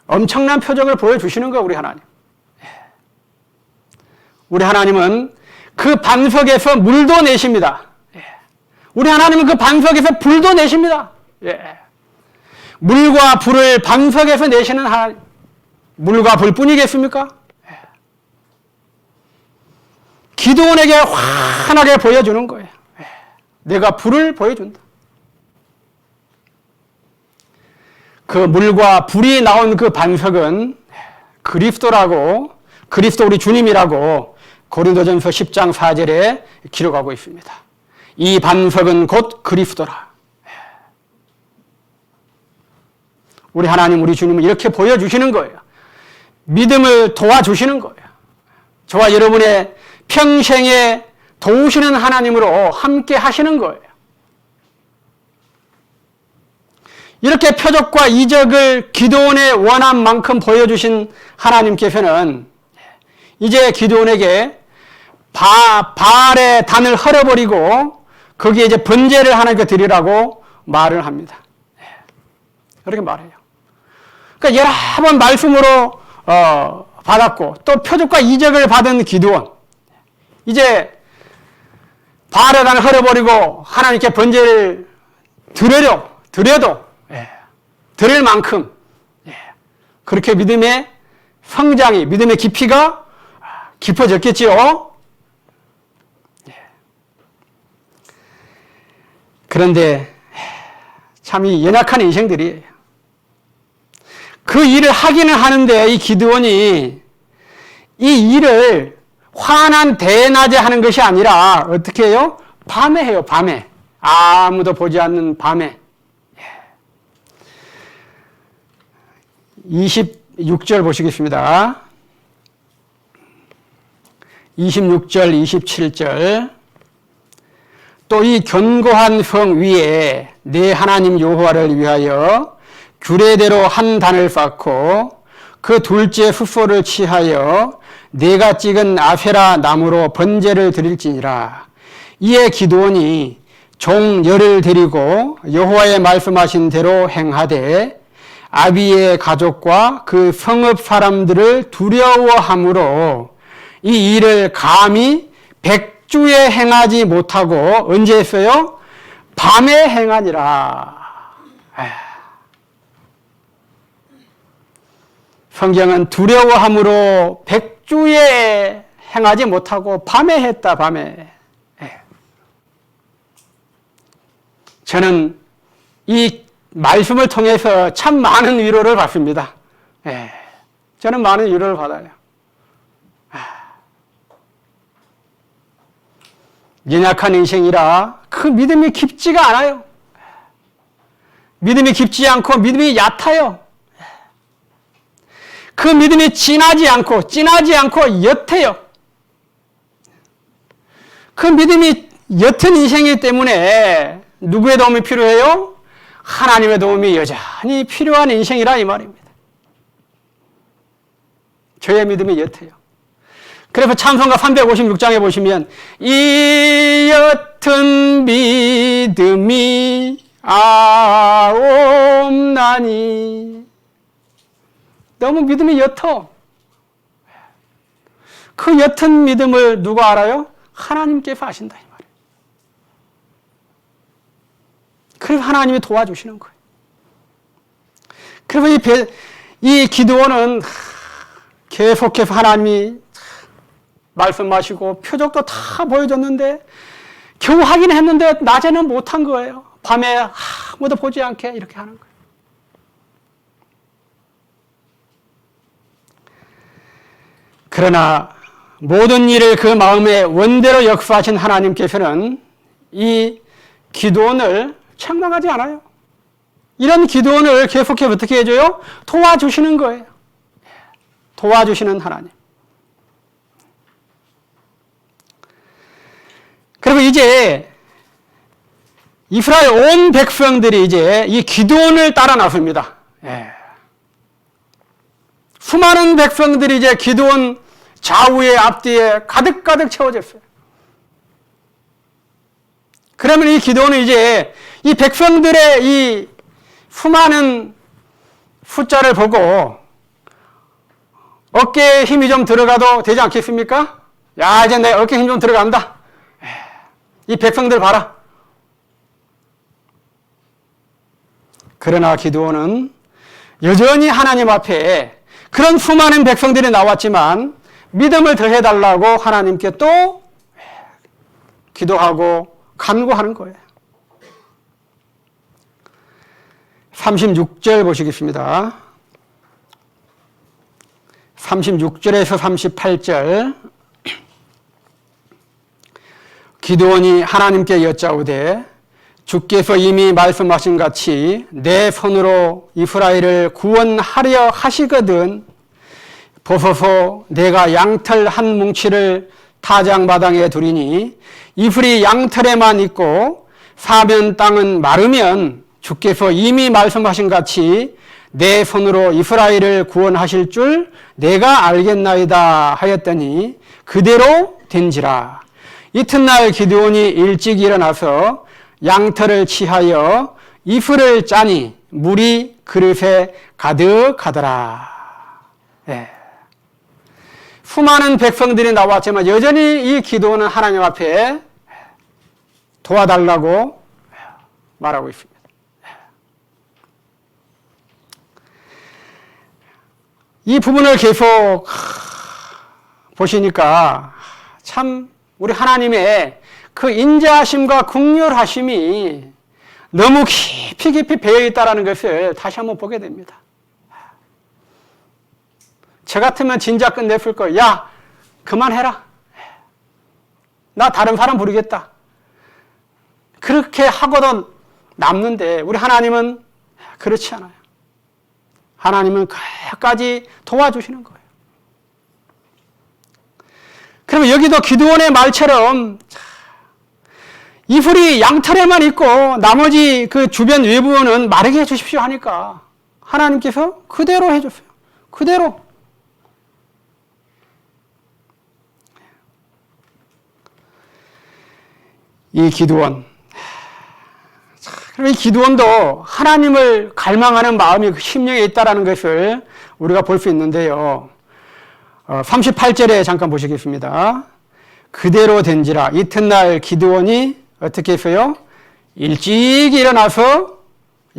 엄청난 표적을 보여주시는 거예요, 우리 하나님. 우리 하나님은 그 반석에서 물도 내십니다. 우리 하나님은 그 반석에서 불도 내십니다. 물과 불을 반석에서 내시는 하나님. 물과 불뿐이겠습니까? 기드온에게 환하게 보여주는 거예요. 내가 불을 보여준다. 그 물과 불이 나온 그 반석은 그리스도라고, 그리스도 우리 주님이라고 고린도전서 10장 4절에 기록하고 있습니다. 이 반석은 곧 그리스도라. 우리 하나님, 우리 주님은 이렇게 보여주시는 거예요. 믿음을 도와주시는 거예요. 저와 여러분의 평생에 도우시는 하나님으로 함께 하시는 거예요. 이렇게 표적과 이적을 기드온의 원한 만큼 보여주신 하나님께서는 이제 기드온에게 바알의 단을 헐어버리고 거기에 이제 번제를 하나님께 드리라고 말을 합니다. 그렇게 말해요. 그러니까 여러 번 말씀으로 받았고 또 표적과 이적을 받은 기드온, 이제 바알의 단을 헐어버리고 하나님께 번제를 드려도 드릴 만큼 그렇게 믿음의 성장이, 믿음의 깊이가 깊어졌겠지요. 그런데 참 이 연약한 인생들이 그 일을 하기는 하는데 이 기드온이 이 일을 환한 대낮에 하는 것이 아니라 어떻게 해요? 밤에 해요. 밤에. 아무도 보지 않는 밤에. 26절 보시겠습니다. 26절, 27절. 또 이 견고한 성 위에 내 하나님 여호와를 위하여 규례대로 한 단을 쌓고 그 둘째 숫소를 취하여 내가 찍은 아세라 나무로 번제를 드릴지니라. 이에 기드온이 종 열을 데리고 여호와의 말씀하신 대로 행하되 아비의 가족과 그 성읍 사람들을 두려워함으로 이 일을 감히 백주에 행하지 못하고 언제 했어요? 밤에 행하니라. 성경은 두려워함으로 백주에 행하지 못하고 밤에 했다. 밤에. 저는 이 말씀을 통해서 참 많은 위로를 받습니다. 저는 많은 위로를 받아요. 연약한 인생이라 그 믿음이 깊지가 않아요. 믿음이 깊지 않고 믿음이 얕아요. 그 믿음이 진하지 않고 옅해요. 그 믿음이 옅은 인생이기 때문에 누구의 도움이 필요해요? 하나님의 도움이 여전히 필요한 인생이라 이 말입니다. 저의 믿음이 옅어요. 그래서 찬송가 356장에 보시면 이 옅은 믿음이 아옵나니, 너무 믿음이 옅어. 그 옅은 믿음을 누가 알아요? 하나님께서 아신다 이 말이에요. 그래서 하나님이 도와주시는 거예요. 그래서 이 기드온은 계속해서 하나님이 말씀하시고 표적도 다 보여줬는데 겨우 하긴 했는데 낮에는 못한 거예요. 밤에 아무도 보지 않게 이렇게 하는 거예요. 그러나 모든 일을 그 마음에 원대로 역사하신 하나님께서는 이 기드온을 책망하지 않아요. 이런 기드온을 계속해서 어떻게 해줘요? 도와주시는 거예요. 도와주시는 하나님. 그리고 이제 이스라엘 온 백성들이 이제 이 기드온을 따라 나섭니다. 수많은 백성들이 이제 기드온 좌우에 앞뒤에 가득가득 채워졌어요. 그러면 이 기드온은 이제 이 백성들의 이 수많은 숫자를 보고 어깨에 힘이 좀 들어가도 되지 않겠습니까? 야, 이제 내 어깨에 힘 좀 들어간다. 이 백성들 봐라. 그러나 기드온은 여전히 하나님 앞에 그런 수많은 백성들이 나왔지만 믿음을 더해달라고 하나님께 또 기도하고 간구하는 거예요. 36절 보시겠습니다. 36절에서 38절. 기드온이 하나님께 여짜오되 주께서 이미 말씀하신 같이 내 손으로 이스라엘을 구원하려 하시거든 보소서 내가 양털 한 뭉치를 타작마당에 두리니 이슬이 양털에만 있고 사면 땅은 마르면 주께서 이미 말씀하신 같이 내 손으로 이스라엘을 구원하실 줄 내가 알겠나이다 하였더니 그대로 된지라. 이튿날 기드온이 일찍 일어나서 양털을 치하여 이슬을 짜니 물이 그릇에 가득하더라. 네. 수많은 백성들이 나왔지만 여전히 이 기드온은 하나님 앞에 도와달라고 말하고 있습니다. 이 부분을 계속 보시니까 참 우리 하나님의 그 인자하심과 긍휼하심이 너무 깊이 깊이 배어있다는 것을 다시 한번 보게 됩니다. 저 같으면 진짜 끝냈을 거예요. 야, 그만해라. 나 다른 사람 부르겠다. 그렇게 하고도 남는데 우리 하나님은 그렇지 않아요. 하나님은 끝까지 도와주시는 거예요. 그러면 여기도 기드온의 말처럼 이슬이 양털에만 있고 나머지 그 주변 외부는 마르게 해주십시오 하니까 하나님께서 그대로 해줬어요. 그대로. 이 기드온. 그럼 이 기드온도 하나님을 갈망하는 마음이 그 심령에 있다는 것을 우리가 볼 수 있는데요. 38절에 잠깐 보시겠습니다. 그대로 된지라. 이튿날 기드온이 어떻게 했어요? 일찍 일어나서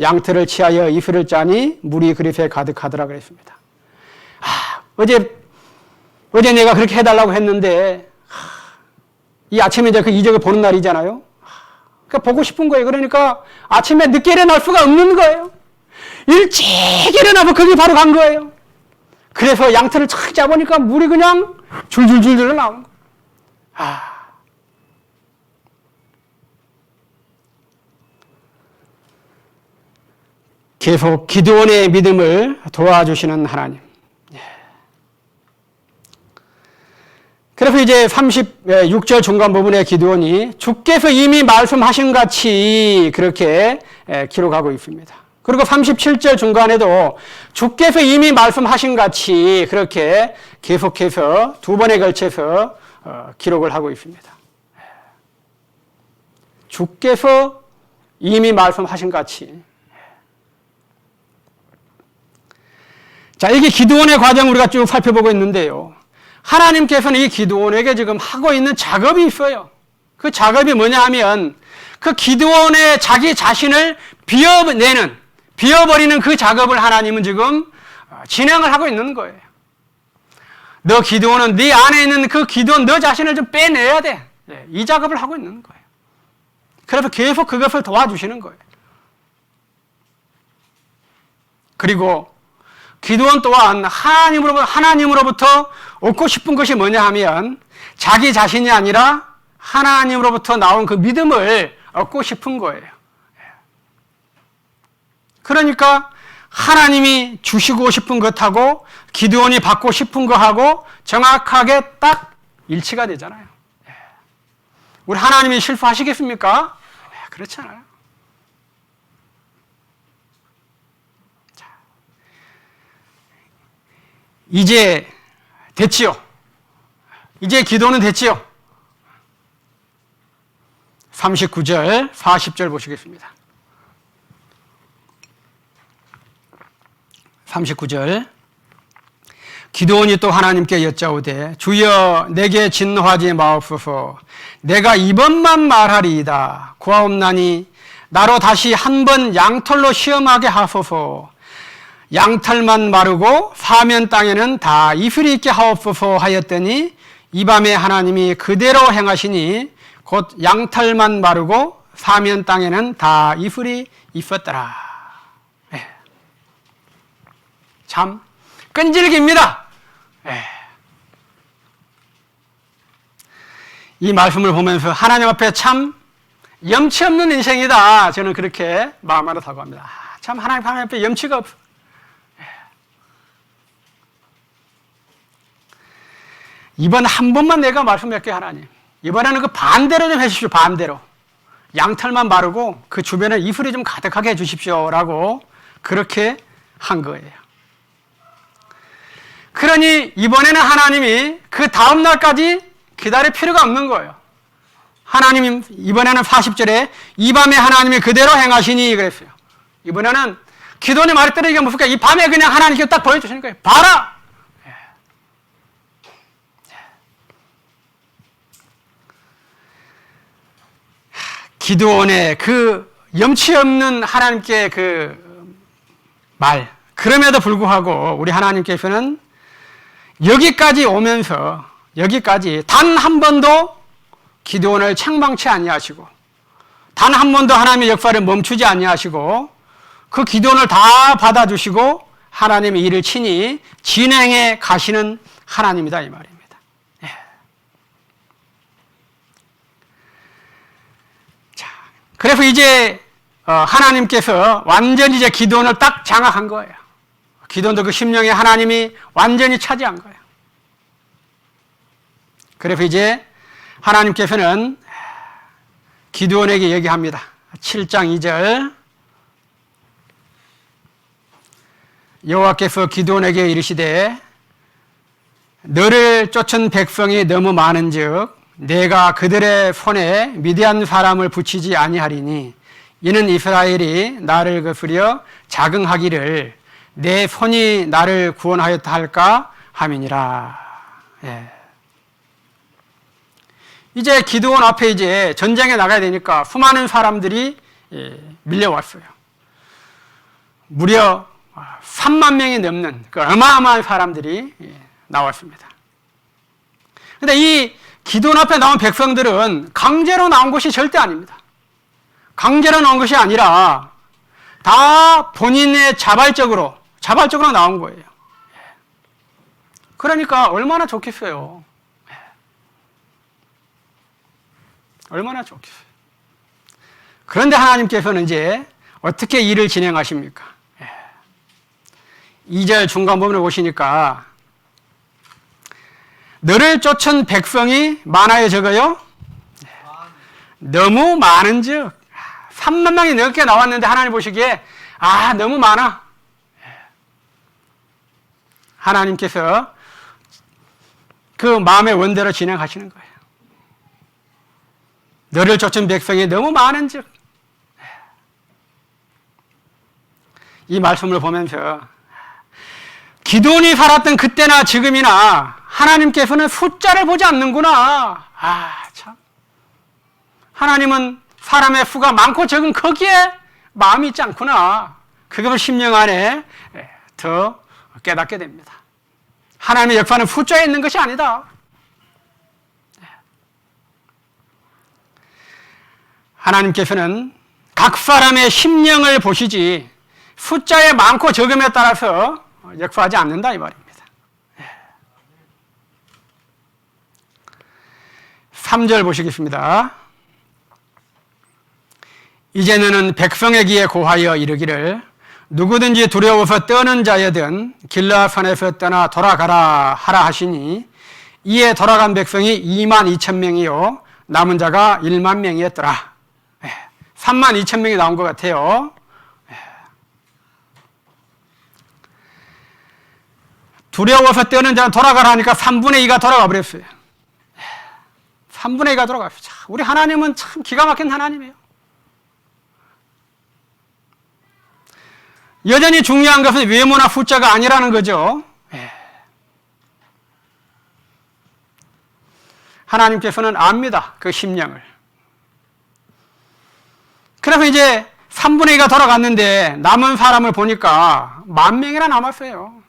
양털을 치하여 이슬을 짜니 물이 그릇에 가득하더라 그랬습니다. 어제 내가 그렇게 해달라고 했는데 이 아침에 이제 그 이적을 보는 날이잖아요. 그러니까 보고 싶은 거예요. 그러니까 아침에 늦게 일어날 수가 없는 거예요. 일찍 일어나서 거기 바로 간 거예요. 그래서 양털을 착 잡으니까 물이 그냥 줄줄줄 나오는 거예요. 계속 기드온의 믿음을 도와주시는 하나님. 그래서 이제 36절 중간 부분에 기드온이 주께서 이미 말씀하신 같이 그렇게 기록하고 있습니다. 그리고 37절 중간에도 주께서 이미 말씀하신 같이 그렇게 계속해서 두 번에 걸쳐서 기록을 하고 있습니다. 주께서 이미 말씀하신 같이. 자, 이게 기드온의 과정 우리가 쭉 살펴보고 있는데요. 하나님께서는 이 기드온에게 지금 하고 있는 작업이 있어요. 그 작업이 뭐냐 하면 그 기드온의 자기 자신을 비워버리는 그 작업을 하나님은 지금 진행을 하고 있는 거예요. 너 기드온은 네 안에 있는 그 기드온 너 자신을 좀 빼내야 돼. 이 작업을 하고 있는 거예요. 그래서 계속 그것을 도와주시는 거예요. 그리고 기드온 또한 하나님으로부터 얻고 싶은 것이 뭐냐 하면 자기 자신이 아니라 하나님으로부터 나온 그 믿음을 얻고 싶은 거예요. 그러니까 하나님이 주시고 싶은 것하고 기드온이 받고 싶은 것하고 정확하게 딱 일치가 되잖아요. 우리 하나님이 실수하시겠습니까? 그렇지 않아요. 이제 됐지요. 이제 기도는 됐지요. 39절, 40절 보시겠습니다. 39절. 기드온이 또 하나님께 여짜오되 주여 내게 진노하지 마옵소서. 내가 이번만 말하리이다. 구하옵나니 나로 다시 한 번 양털로 시험하게 하소서. 양털만 마르고 사면 땅에는 다 이슬이 있게 하옵소서 하였더니 이 밤에 하나님이 그대로 행하시니 곧 양털만 마르고 사면 땅에는 다 이슬이 있었더라. 네. 참 끈질깁니다. 네. 이 말씀을 보면서 하나님 앞에 참 염치 없는 인생이다. 저는 그렇게 마음으로 사고합니다. 참 하나님 앞에 염치가 없어. 이번 한 번만 내가 말씀할게요, 하나님. 이번에는 그 반대로 좀 해주십시오, 반대로. 양털만 마르고 그 주변에 이슬이 좀 가득하게 해주십시오. 라고 그렇게 한 거예요. 그러니 이번에는 하나님이 그 다음 날까지 기다릴 필요가 없는 거예요. 하나님이 이번에는 40절에 이 밤에 하나님이 그대로 행하시니 그랬어요. 이번에는 기도원의 말이 떨어지기가 무섭니까? 이 밤에 그냥 하나님께 딱 보여주시는 거예요. 봐라! 기도원의 그 염치 없는 하나님께 그 말, 그럼에도 불구하고 우리 하나님께서는 여기까지 오면서 여기까지 단 한 번도 기도원을 책망치 아니하시고 단 한 번도 하나님의 역사를 멈추지 아니하시고 그 기도원을 다 받아주시고 하나님의 일을 친히 진행해 가시는 하나님이다 이 말입니다. 예. 자, 그래서 이제 하나님께서 완전히 이제 기도원을 딱 장악한 거예요. 기도원도 그 심령에 하나님이 완전히 차지한 거예요. 그래서 이제 하나님께서는 기드온에게 얘기합니다. 7장 2절 여호와께서 기드온에게 이르시되 너를 쫓은 백성이 너무 많은즉 내가 그들의 손에 미디안 사람을 붙이지 아니하리니 이는 이스라엘이 나를 거스려 자긍하기를 내 손이 나를 구원하였다 할까 함이니라. 예. 이제 기드온 앞에 이제 전쟁에 나가야 되니까 수많은 사람들이 밀려왔어요. 무려 3만 명이 넘는 그 어마어마한 사람들이 나왔습니다. 그런데 이 기드온 앞에 나온 백성들은 강제로 나온 것이 절대 아닙니다. 강제로 나온 것이 아니라 다 본인의 자발적으로 나온 거예요. 그러니까 얼마나 좋겠어요. 얼마나 좋겠어요. 그런데 하나님께서는 이제 어떻게 일을 진행하십니까? 2절 중간 부분을 보시니까 너를 쫓은 백성이 많아요 적어요? 너무 많은즉 3만 명이 넘게 나왔는데 하나님 보시기에 너무 많아. 하나님께서 그 마음의 원대로 진행하시는 거예요. 너를 쫓은 백성이 너무 많은즉 이 말씀을 보면서 기드온이 살았던 그때나 지금이나 하나님께서는 숫자를 보지 않는구나. 참. 하나님은 사람의 수가 많고 적은 거기에 마음이 있지 않구나. 그것을 심령 안에 더 깨닫게 됩니다. 하나님의 역사는 숫자에 있는 것이 아니다. 하나님께서는 각 사람의 심령을 보시지 숫자의 많고 적음에 따라서 역사하지 않는다 이 말입니다. 3절 보시겠습니다. 이제 너는 백성의 귀에 고하여 이르기를 누구든지 두려워서 떠는 자여든 길라산에서 떠나 돌아가라 하라 하시니 이에 돌아간 백성이 2만 2천 명이요 남은 자가 1만 명이었더라. 3만 2천 명이 나온 것 같아요. 두려워서 떠는 자는 돌아가라 하니까 3분의 2가 돌아가 버렸어요. 3분의 2가 돌아갔어요. 우리 하나님은 참 기가 막힌 하나님이에요. 여전히 중요한 것은 외모나 숫자가 아니라는 거죠. 하나님께서는 압니다. 그 심령을. 그래서 이제 3분의 2가 돌아갔는데 남은 사람을 보니까 10,000명이나 남았어요.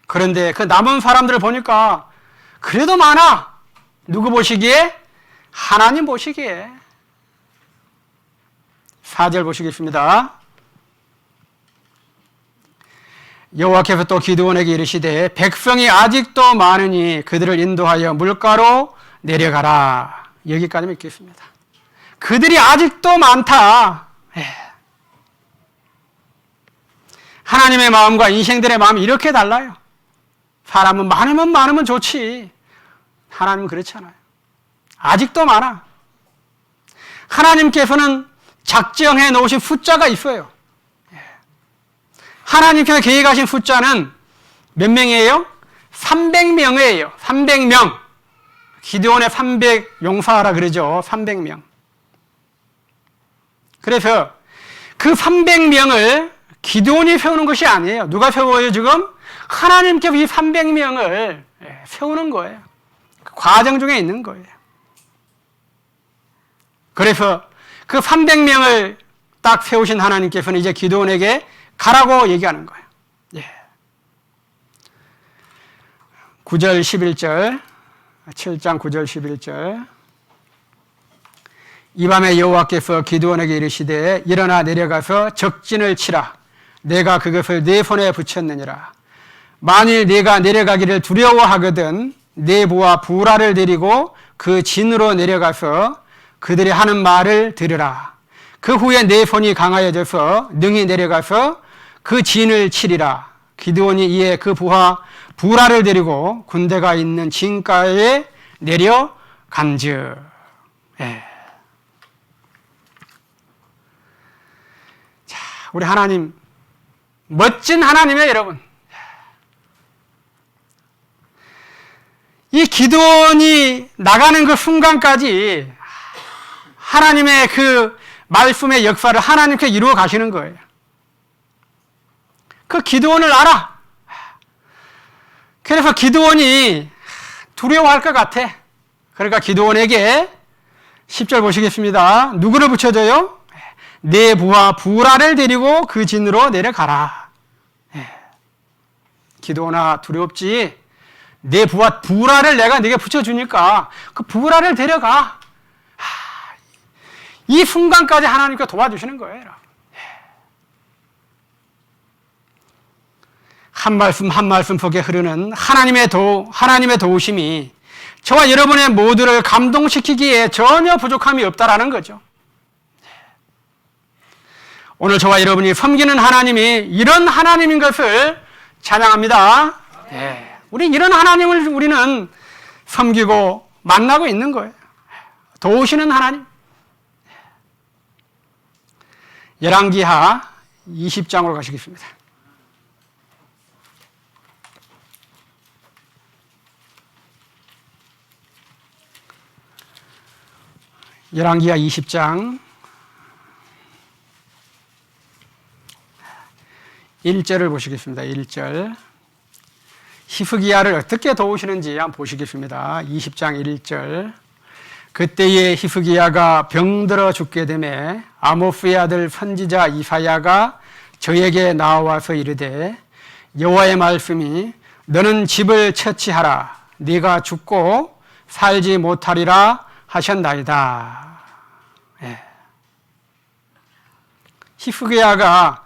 그런데 그 남은 사람들을 보니까 그래도 많아. 누구 보시기에? 하나님 보시기에. 4절 보시겠습니다. 여호와께서 또 기드온에게 이르시되 백성이 아직도 많으니 그들을 인도하여 물가로 내려가라. 여기까지 읽겠습니다. 그들이 아직도 많다. 하나님의 마음과 인생들의 마음이 이렇게 달라요. 사람은 많으면 좋지. 하나님은 그렇지 않아요. 아직도 많아. 하나님께서는 작정해 놓으신 숫자가 있어요. 하나님께서 계획하신 숫자는 몇 명이에요? 300명이에요. 300명. 기드온의 300 용사라 그러죠. 300명. 그래서 그 300명을 기드온이 세우는 것이 아니에요. 누가 세워요 지금? 하나님께서 이 300명을 세우는 거예요. 그 과정 중에 있는 거예요. 그래서 그 300명을 딱 세우신 하나님께서는 이제 기드온에게 가라고 얘기하는 거예요. 9절 11절 7장 9절 11절 이 밤에 여호와께서 기드온에게 이르시되 일어나 내려가서 적진을 치라. 내가 그것을 네 손에 붙였느니라. 만일 네가 내려가기를 두려워하거든 네 부하 부라를 데리고 그 진으로 내려가서 그들이 하는 말을 들으라. 그 후에 네 손이 강하여져서 능히 내려가서 그 진을 치리라. 기드온이 이에 그 부하 부라를 데리고 군대가 있는 진가에 내려간즉. 자, 우리 하나님 멋진 하나님이에요, 여러분. 이 기드온이 나가는 그 순간까지 하나님의 그 말씀의 역사를 하나님께 이루어 가시는 거예요. 그 기드온을 알아. 그래서 기드온이 두려워할 것 같아. 그러니까 기드온에게 10절 보시겠습니다. 누구를 붙여줘요? 네 부하 부라를 데리고 그 진으로 내려가라. 기드온아 두렵지? 네 부하 부라를 내가 네게 붙여주니까 그 부라를 데려가. 이 순간까지 하나님께 도와주시는 거예요. 한 말씀 한 말씀 속에 흐르는 하나님의 도우심이 저와 여러분의 모두를 감동시키기에 전혀 부족함이 없다라는 거죠. 오늘 저와 여러분이 섬기는 하나님이 이런 하나님인 것을 찬양합니다. 우리 이런 하나님을 우리는 섬기고 만나고 있는 거예요. 도우시는 하나님. 열왕기하 20장으로 가시겠습니다. 열왕기하 20장 1절을 보시겠습니다. 1절. 히스기야를 어떻게 도우시는지 한번 보시겠습니다. 20장 1절. 그때에 히스기야가 병들어 죽게 되매 아모스의 아들 선지자 이사야가 저에게 나와서 이르되 여호와의 말씀이 너는 집을 처치하라. 네가 죽고 살지 못하리라 하셨나이다. 히스기야가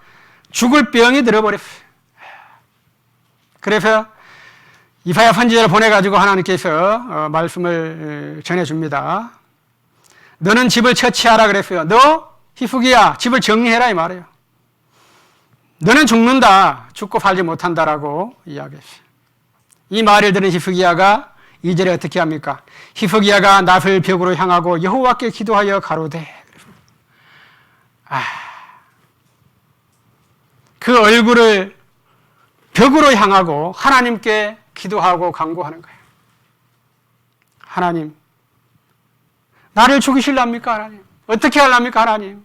죽을 병이 들어버렸어요. 그래서 이사야 선지자를 보내가지고 하나님께서 말씀을 전해줍니다. 너는 집을 처치하라 그랬어요. 너 히스기야 집을 정리해라 이 말이에요. 너는 죽는다. 죽고 살지 못한다라고 이야기했어요. 이 말을 들은 히스기야가 2절에 어떻게 합니까? 히스기야가 낫을 벽으로 향하고 여호와께 기도하여 가로되 그 얼굴을 벽으로 향하고 하나님께 기도하고 간구하는 거예요. 하나님, 나를 죽이실랍니까 하나님? 어떻게 하랍니까 하나님?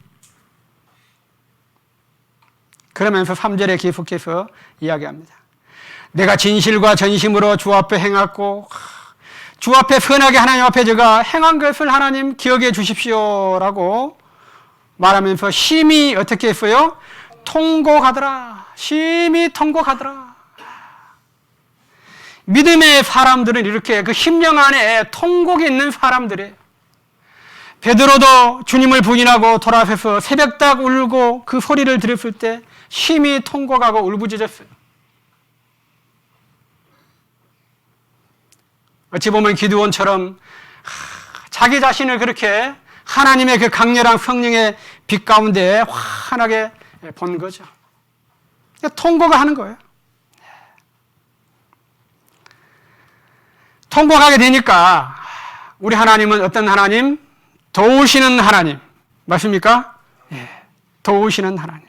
그러면서 3절에 계속해서 이야기합니다. 내가 진실과 전심으로 주 앞에 행했고 주 앞에 선하게 하나님 앞에 제가 행한 것을 하나님 기억해 주십시오라고 말하면서 심히 어떻게 했어요? 통곡하더라. 심히 통곡하더라. 믿음의 사람들은 이렇게 그 심령 안에 통곡이 있는 사람들이에요. 베드로도 주님을 부인하고 돌아서서 새벽닭 울고 그 소리를 들었을 때 심히 통곡하고 울부짖었어요. 어찌 보면 기드온처럼 자기 자신을 그렇게 하나님의 그 강렬한 성령의 빛 가운데 환하게 본 거죠. 통곡을 하는 거예요. 통곡하게 되니까 우리 하나님은 어떤 하나님? 도우시는 하나님. 맞습니까? 도우시는 하나님.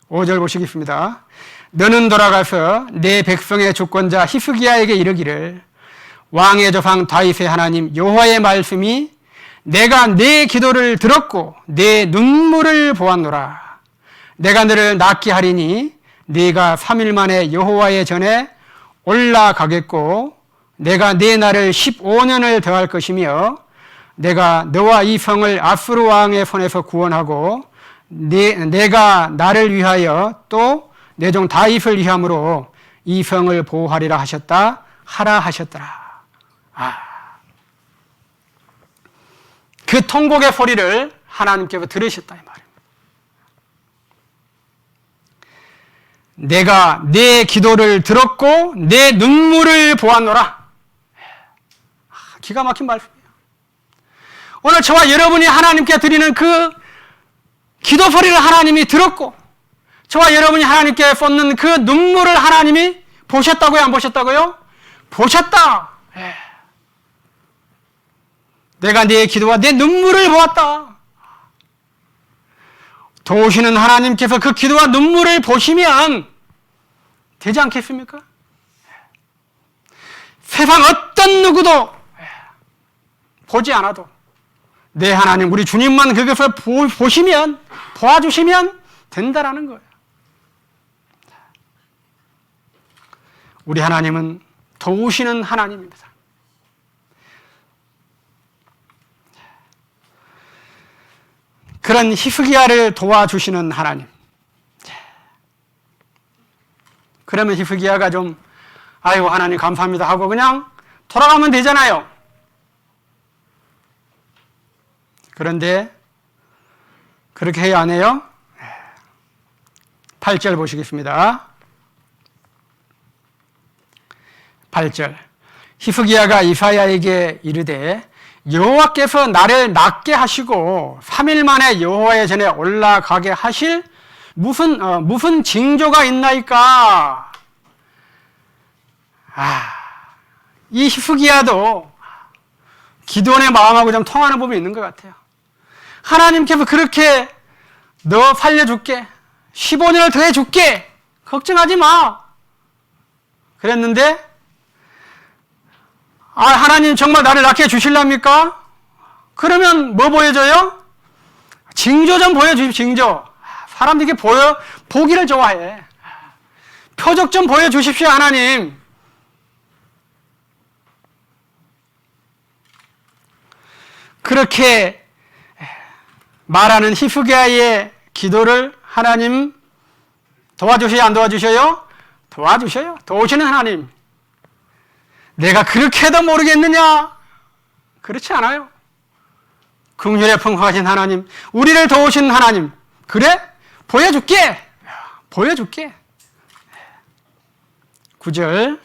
5절 보시겠습니다. 너는 돌아가서 내 백성의 주권자 히스기야에게 이르기를 왕의 조상 다윗의 하나님 여호와의 말씀이 내가 내 기도를 들었고 내 눈물을 보았노라. 내가 너를 낫게 하리니 네가 3일 만에 여호와의 전에 올라가겠고 내가 네 날을 15년을 더할 것이며 내가 너와 이 성을 아수르 왕의 손에서 구원하고 내가 나를 위하여 또 내 종 다윗을 위함으로 이 성을 보호하리라 하라 하셨더라. 그 통곡의 소리를 하나님께서 들으셨다 이 말입니다. 내가 내 기도를 들었고 내 눈물을 보았노라. 기가 막힌 말씀이에요. 오늘 저와 여러분이 하나님께 드리는 그 기도 소리를 하나님이 들었고 저와 여러분이 하나님께 쏟는 그 눈물을 하나님이 보셨다고요? 안 보셨다고요? 보셨다. 내가 네 기도와 내 눈물을 보았다. 도우시는 하나님께서 그 기도와 눈물을 보시면 되지 않겠습니까? 세상 어떤 누구도 보지 않아도 내 하나님 우리 주님만 그것을 보시면 보아주시면 된다라는 거예요. 우리 하나님은 도우시는 하나님입니다. 그런 히스기야를 도와주시는 하나님. 그러면 히스기야가 좀 아이고 하나님 감사합니다 하고 그냥 돌아가면 되잖아요. 그런데 그렇게 해야 안 해요? 8절 보시겠습니다. 8절 히스기야가 이사야에게 이르되 여호와께서 나를 낫게 하시고 3일 만에 여호와의 전에 올라가게 하실 무슨 징조가 있나이까? 이 히스기야도 기드온의 마음하고 좀 통하는 부분이 있는 것 같아요. 하나님께서 그렇게 너 살려줄게 15년을 더 해줄게 걱정하지 마 그랬는데 하나님 정말 나를 낫게 해주실랍니까? 그러면 뭐 보여줘요? 징조 좀 보여주십시오. 징조. 사람들이 보기를 좋아해. 표적 좀 보여주십시오. 하나님. 그렇게 말하는 히스기야의 기도를 하나님 도와주셔요? 안 도와주셔요? 도와주셔요. 도우시는 하나님. 내가 그렇게 해도 모르겠느냐? 그렇지 않아요. 긍휼에 풍성하신 하나님, 우리를 도우시는 하나님. 그래? 보여줄게. 보여줄게. 9절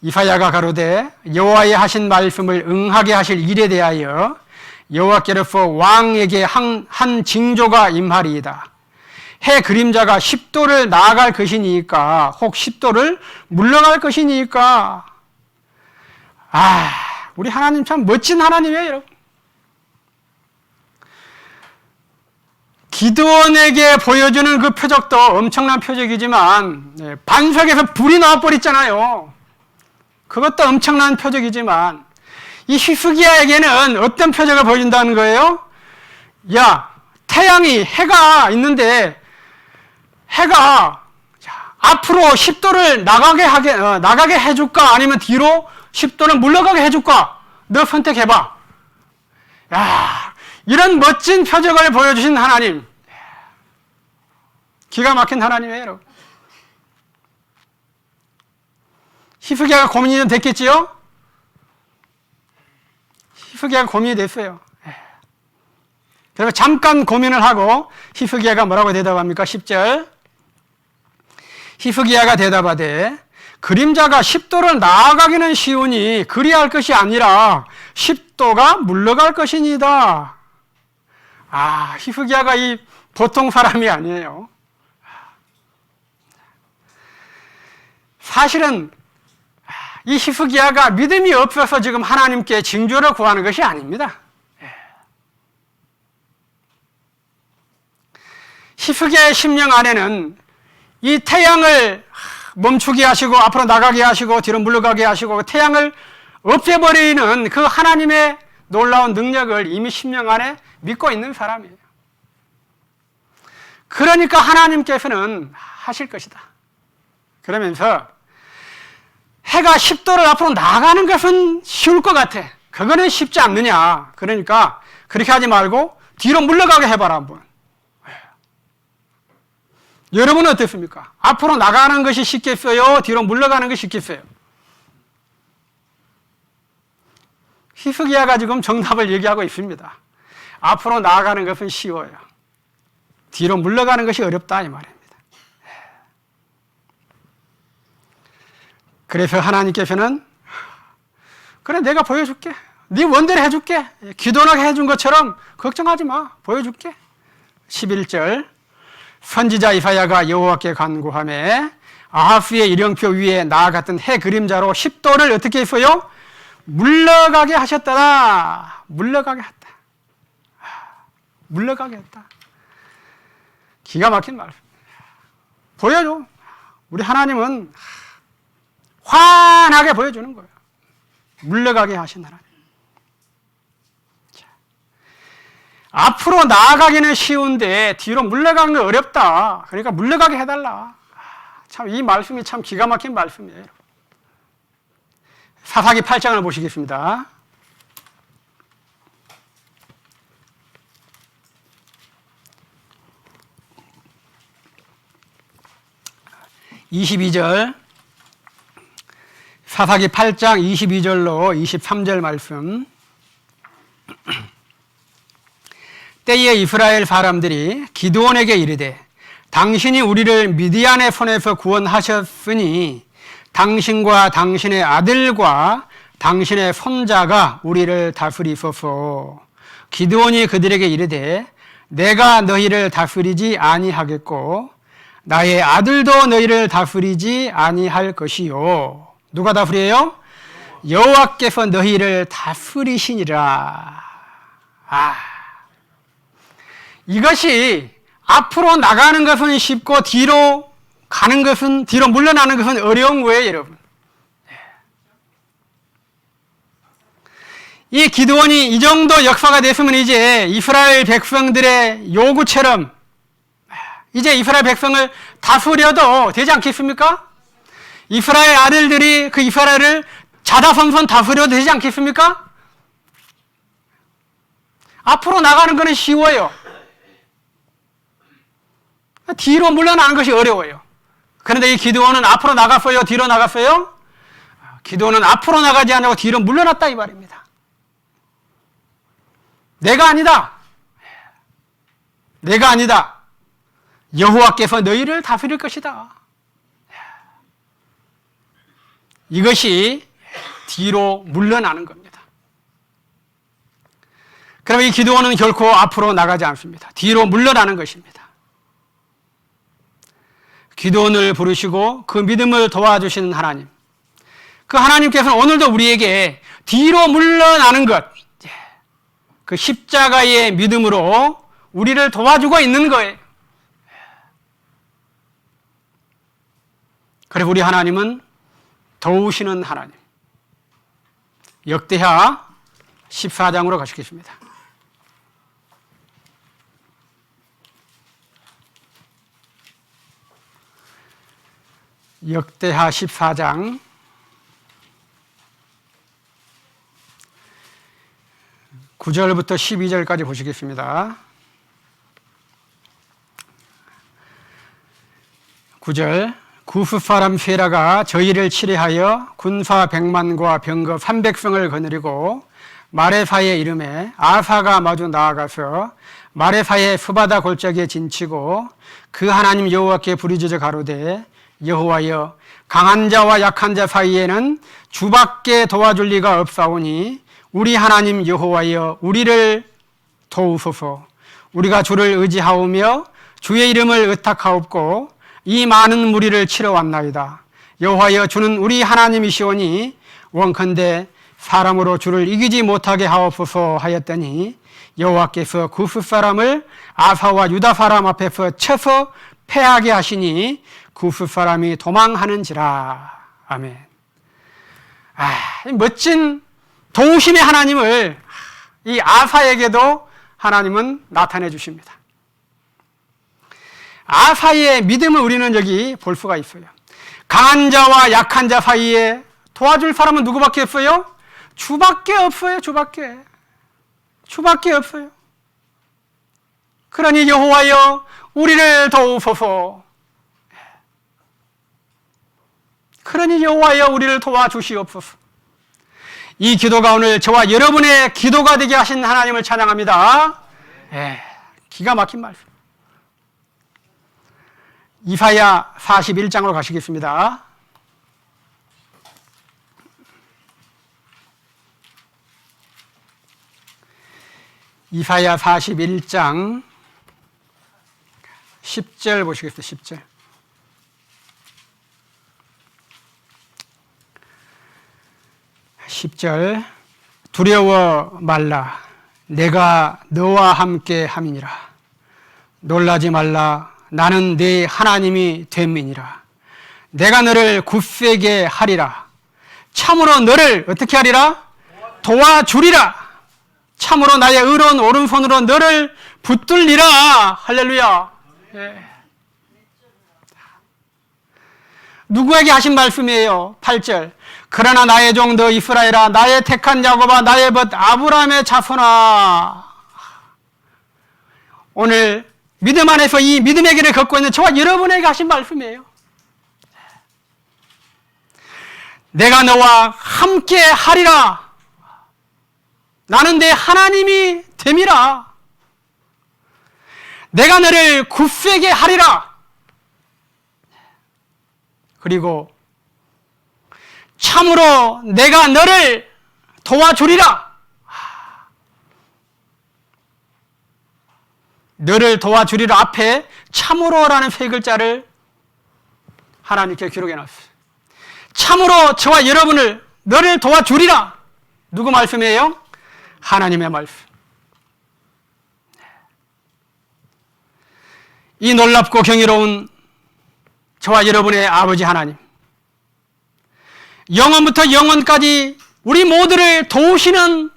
이사야가 가로되 여호와의 하신 말씀을 응하게 하실 일에 대하여 여호와께로서 왕에게 한 징조가 임하리이다. 해 그림자가 10도를 나아갈 것이니까 혹 10도를 물러갈 것이니까. 우리 하나님 참 멋진 하나님이에요, 여러분. 기드온에게 보여주는 그 표적도 엄청난 표적이지만 반석에서 불이 나와버렸잖아요. 그것도 엄청난 표적이지만 이 히스기야에게는 어떤 표적을 보여준다는 거예요? 야, 태양이 해가 있는데 해가 앞으로 10도를 나가게 해줄까? 아니면 뒤로 10도를 물러가게 해줄까? 너 선택해봐. 야, 이런 멋진 표적을 보여주신 하나님. 기가 막힌 하나님이에요, 여러분. 히스기야가 고민이 좀 됐겠지요? 히스기야가 고민이 됐어요. 그러면 잠깐 고민을 하고 히스기야가 뭐라고 대답합니까? 10절. 히스기야가 대답하되 그림자가 10도를 나아가기는 쉬우니 그리할 것이 아니라 10도가 물러갈 것이니이다. 히스기야가 이 보통 사람이 아니에요. 사실은 이 히스기야가 믿음이 없어서 지금 하나님께 징조를 구하는 것이 아닙니다. 히스기야의 심령 안에는 이 태양을 멈추게 하시고 앞으로 나가게 하시고 뒤로 물러가게 하시고 태양을 없애버리는 그 하나님의 놀라운 능력을 이미 심령 안에 믿고 있는 사람이에요. 그러니까 하나님께서는 하실 것이다. 그러면서 해가 10도를 앞으로 나가는 것은 쉬울 것 같아. 그거는 쉽지 않느냐. 그러니까 그렇게 하지 말고 뒤로 물러가게 해봐라 한번. 여러분은 어떻습니까? 앞으로 나가는 것이 쉽겠어요? 뒤로 물러가는 것이 쉽겠어요? 히스기야가 지금 정답을 얘기하고 있습니다. 앞으로 나아가는 것은 쉬워요. 뒤로 물러가는 것이 어렵다 이 말입니다. 그래서 하나님께서는 그래 내가 보여줄게. 네 원대로 해줄게. 기도나 해준 것처럼 걱정하지 마. 보여줄게. 11절 선지자 이사야가 여호와께 간구하며 아하스의 일령표 위에 나아갔던 해 그림자로 10도를 어떻게 했어요? 물러가게 하셨다. 물러가게 했다. 물러가게 했다. 기가 막힌 말. 보여줘. 우리 하나님은 환하게 보여주는 거예요. 물러가게 하신 하나님. 자, 앞으로 나아가기는 쉬운데 뒤로 물러가는 거 어렵다. 그러니까 물러가게 해달라. 참 이 말씀이 참 기가 막힌 말씀이에요. 사사기 8장을 보시겠습니다. 22절 사사기 8장 22절로 23절 말씀. 때에 이스라엘 사람들이 기드온에게 이르되 당신이 우리를 미디안의 손에서 구원하셨으니 당신과 당신의 아들과 당신의 손자가 우리를 다스리소서. 기드온이 그들에게 이르되 내가 너희를 다스리지 아니하겠고 나의 아들도 너희를 다스리지 아니할 것이요. 누가 다스려요? 여호와께서 너희를 다스리시니라. 이것이 앞으로 나가는 것은 쉽고 뒤로 가는 것은, 뒤로 물러나는 것은 어려운 거예요, 여러분. 이 기드온이 이 정도 역사가 됐으면 이제 이스라엘 백성들의 요구처럼 이제 이스라엘 백성을 다스려도 되지 않겠습니까? 이스라엘 아들들이 그 이스라엘을 자다손손 다스려도 되지 않겠습니까? 앞으로 나가는 것은 쉬워요. 뒤로 물러나는 것이 어려워요. 그런데 이 기드온은 앞으로 나갔어요? 뒤로 나갔어요? 기드온은 앞으로 나가지 않고 뒤로 물러났다 이 말입니다. 내가 아니다. 내가 아니다. 여호와께서 너희를 다스릴 것이다. 이것이 뒤로 물러나는 겁니다. 그럼 이 기드온은 결코 앞으로 나가지 않습니다. 뒤로 물러나는 것입니다. 기드온을 부르시고 그 믿음을 도와주시는 하나님, 그 하나님께서는 오늘도 우리에게 뒤로 물러나는 것, 그 십자가의 믿음으로 우리를 도와주고 있는 거예요. 그리고 우리 하나님은 도우시는 하나님. 역대하 14장으로 가시겠습니다. 역대하 14장 9절부터 12절까지 보시겠습니다. 9절 구스 사람 세라가 저희를 치레하여 군사 100만과 병거 300성을 거느리고 마레사의 이름에 아사가 마주 나아가서 마레사의 스바다 골짜기에 진치고 그 하나님 여호와께 부르짖어 가로되 여호와여 강한 자와 약한 자 사이에는 주밖에 도와줄 리가 없사오니 우리 하나님 여호와여 우리를 도우소서. 우리가 주를 의지하오며 주의 이름을 의탁하옵고 이 많은 무리를 치러 왔나이다. 여호와여 주는 우리 하나님이시오니 원컨대 사람으로 주를 이기지 못하게 하옵소서 하였더니 여호와께서 구스 사람을 아사와 유다 사람 앞에서 쳐서 패하게 하시니 구스 사람이 도망하는지라. 아멘. 멋진 도우심의 하나님을 이 아사에게도 하나님은 나타내 주십니다. 아사의 믿음을 우리는 여기 볼 수가 있어요. 강한 자와 약한 자 사이에 도와줄 사람은 누구밖에 없어요? 주밖에 없어요. 주밖에 없어요. 그러니 여호와여 우리를 도우소서. 그러니 여호와여 우리를 도와주시옵소서. 이 기도가 오늘 저와 여러분의 기도가 되게 하신 하나님을 찬양합니다. 기가 막힌 말씀. 이사야 41장으로 가시겠습니다. 이사야 41장 10절 보시겠어요? 10절. 10절. 두려워 말라. 내가 너와 함께 함이니라. 놀라지 말라. 나는 네 하나님이 됨이니라. 내가 너를 굳세게 하리라. 참으로 너를 어떻게 하리라? 도와주리라. 참으로 나의 의로운 오른손으로 너를 붙들리라. 할렐루야. 누구에게 하신 말씀이에요? 8절. 그러나 나의 종 너 이스라엘아, 나의 택한 야곱아, 나의 벗 아브라함의 자손아. 오늘 믿음 안에서 이 믿음의 길을 걷고 있는 저와 여러분에게 하신 말씀이에요. 내가 너와 함께 하리라. 나는 내 하나님이 됨이라. 내가 너를 굳세게 하리라. 그리고 참으로 내가 너를 도와주리라. 너를 도와주리라 앞에 참으로라는 세 글자를 하나님께 기록해 놨어요. 참으로 저와 여러분을 너를 도와주리라. 누구 말씀이에요? 하나님의 말씀. 이 놀랍고 경이로운 저와 여러분의 아버지 하나님, 영원부터 영원까지 우리 모두를 도우시는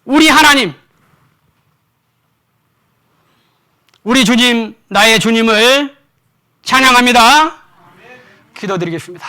우리 하나님, 우리 주님, 나의 주님을 찬양합니다. 기도드리겠습니다.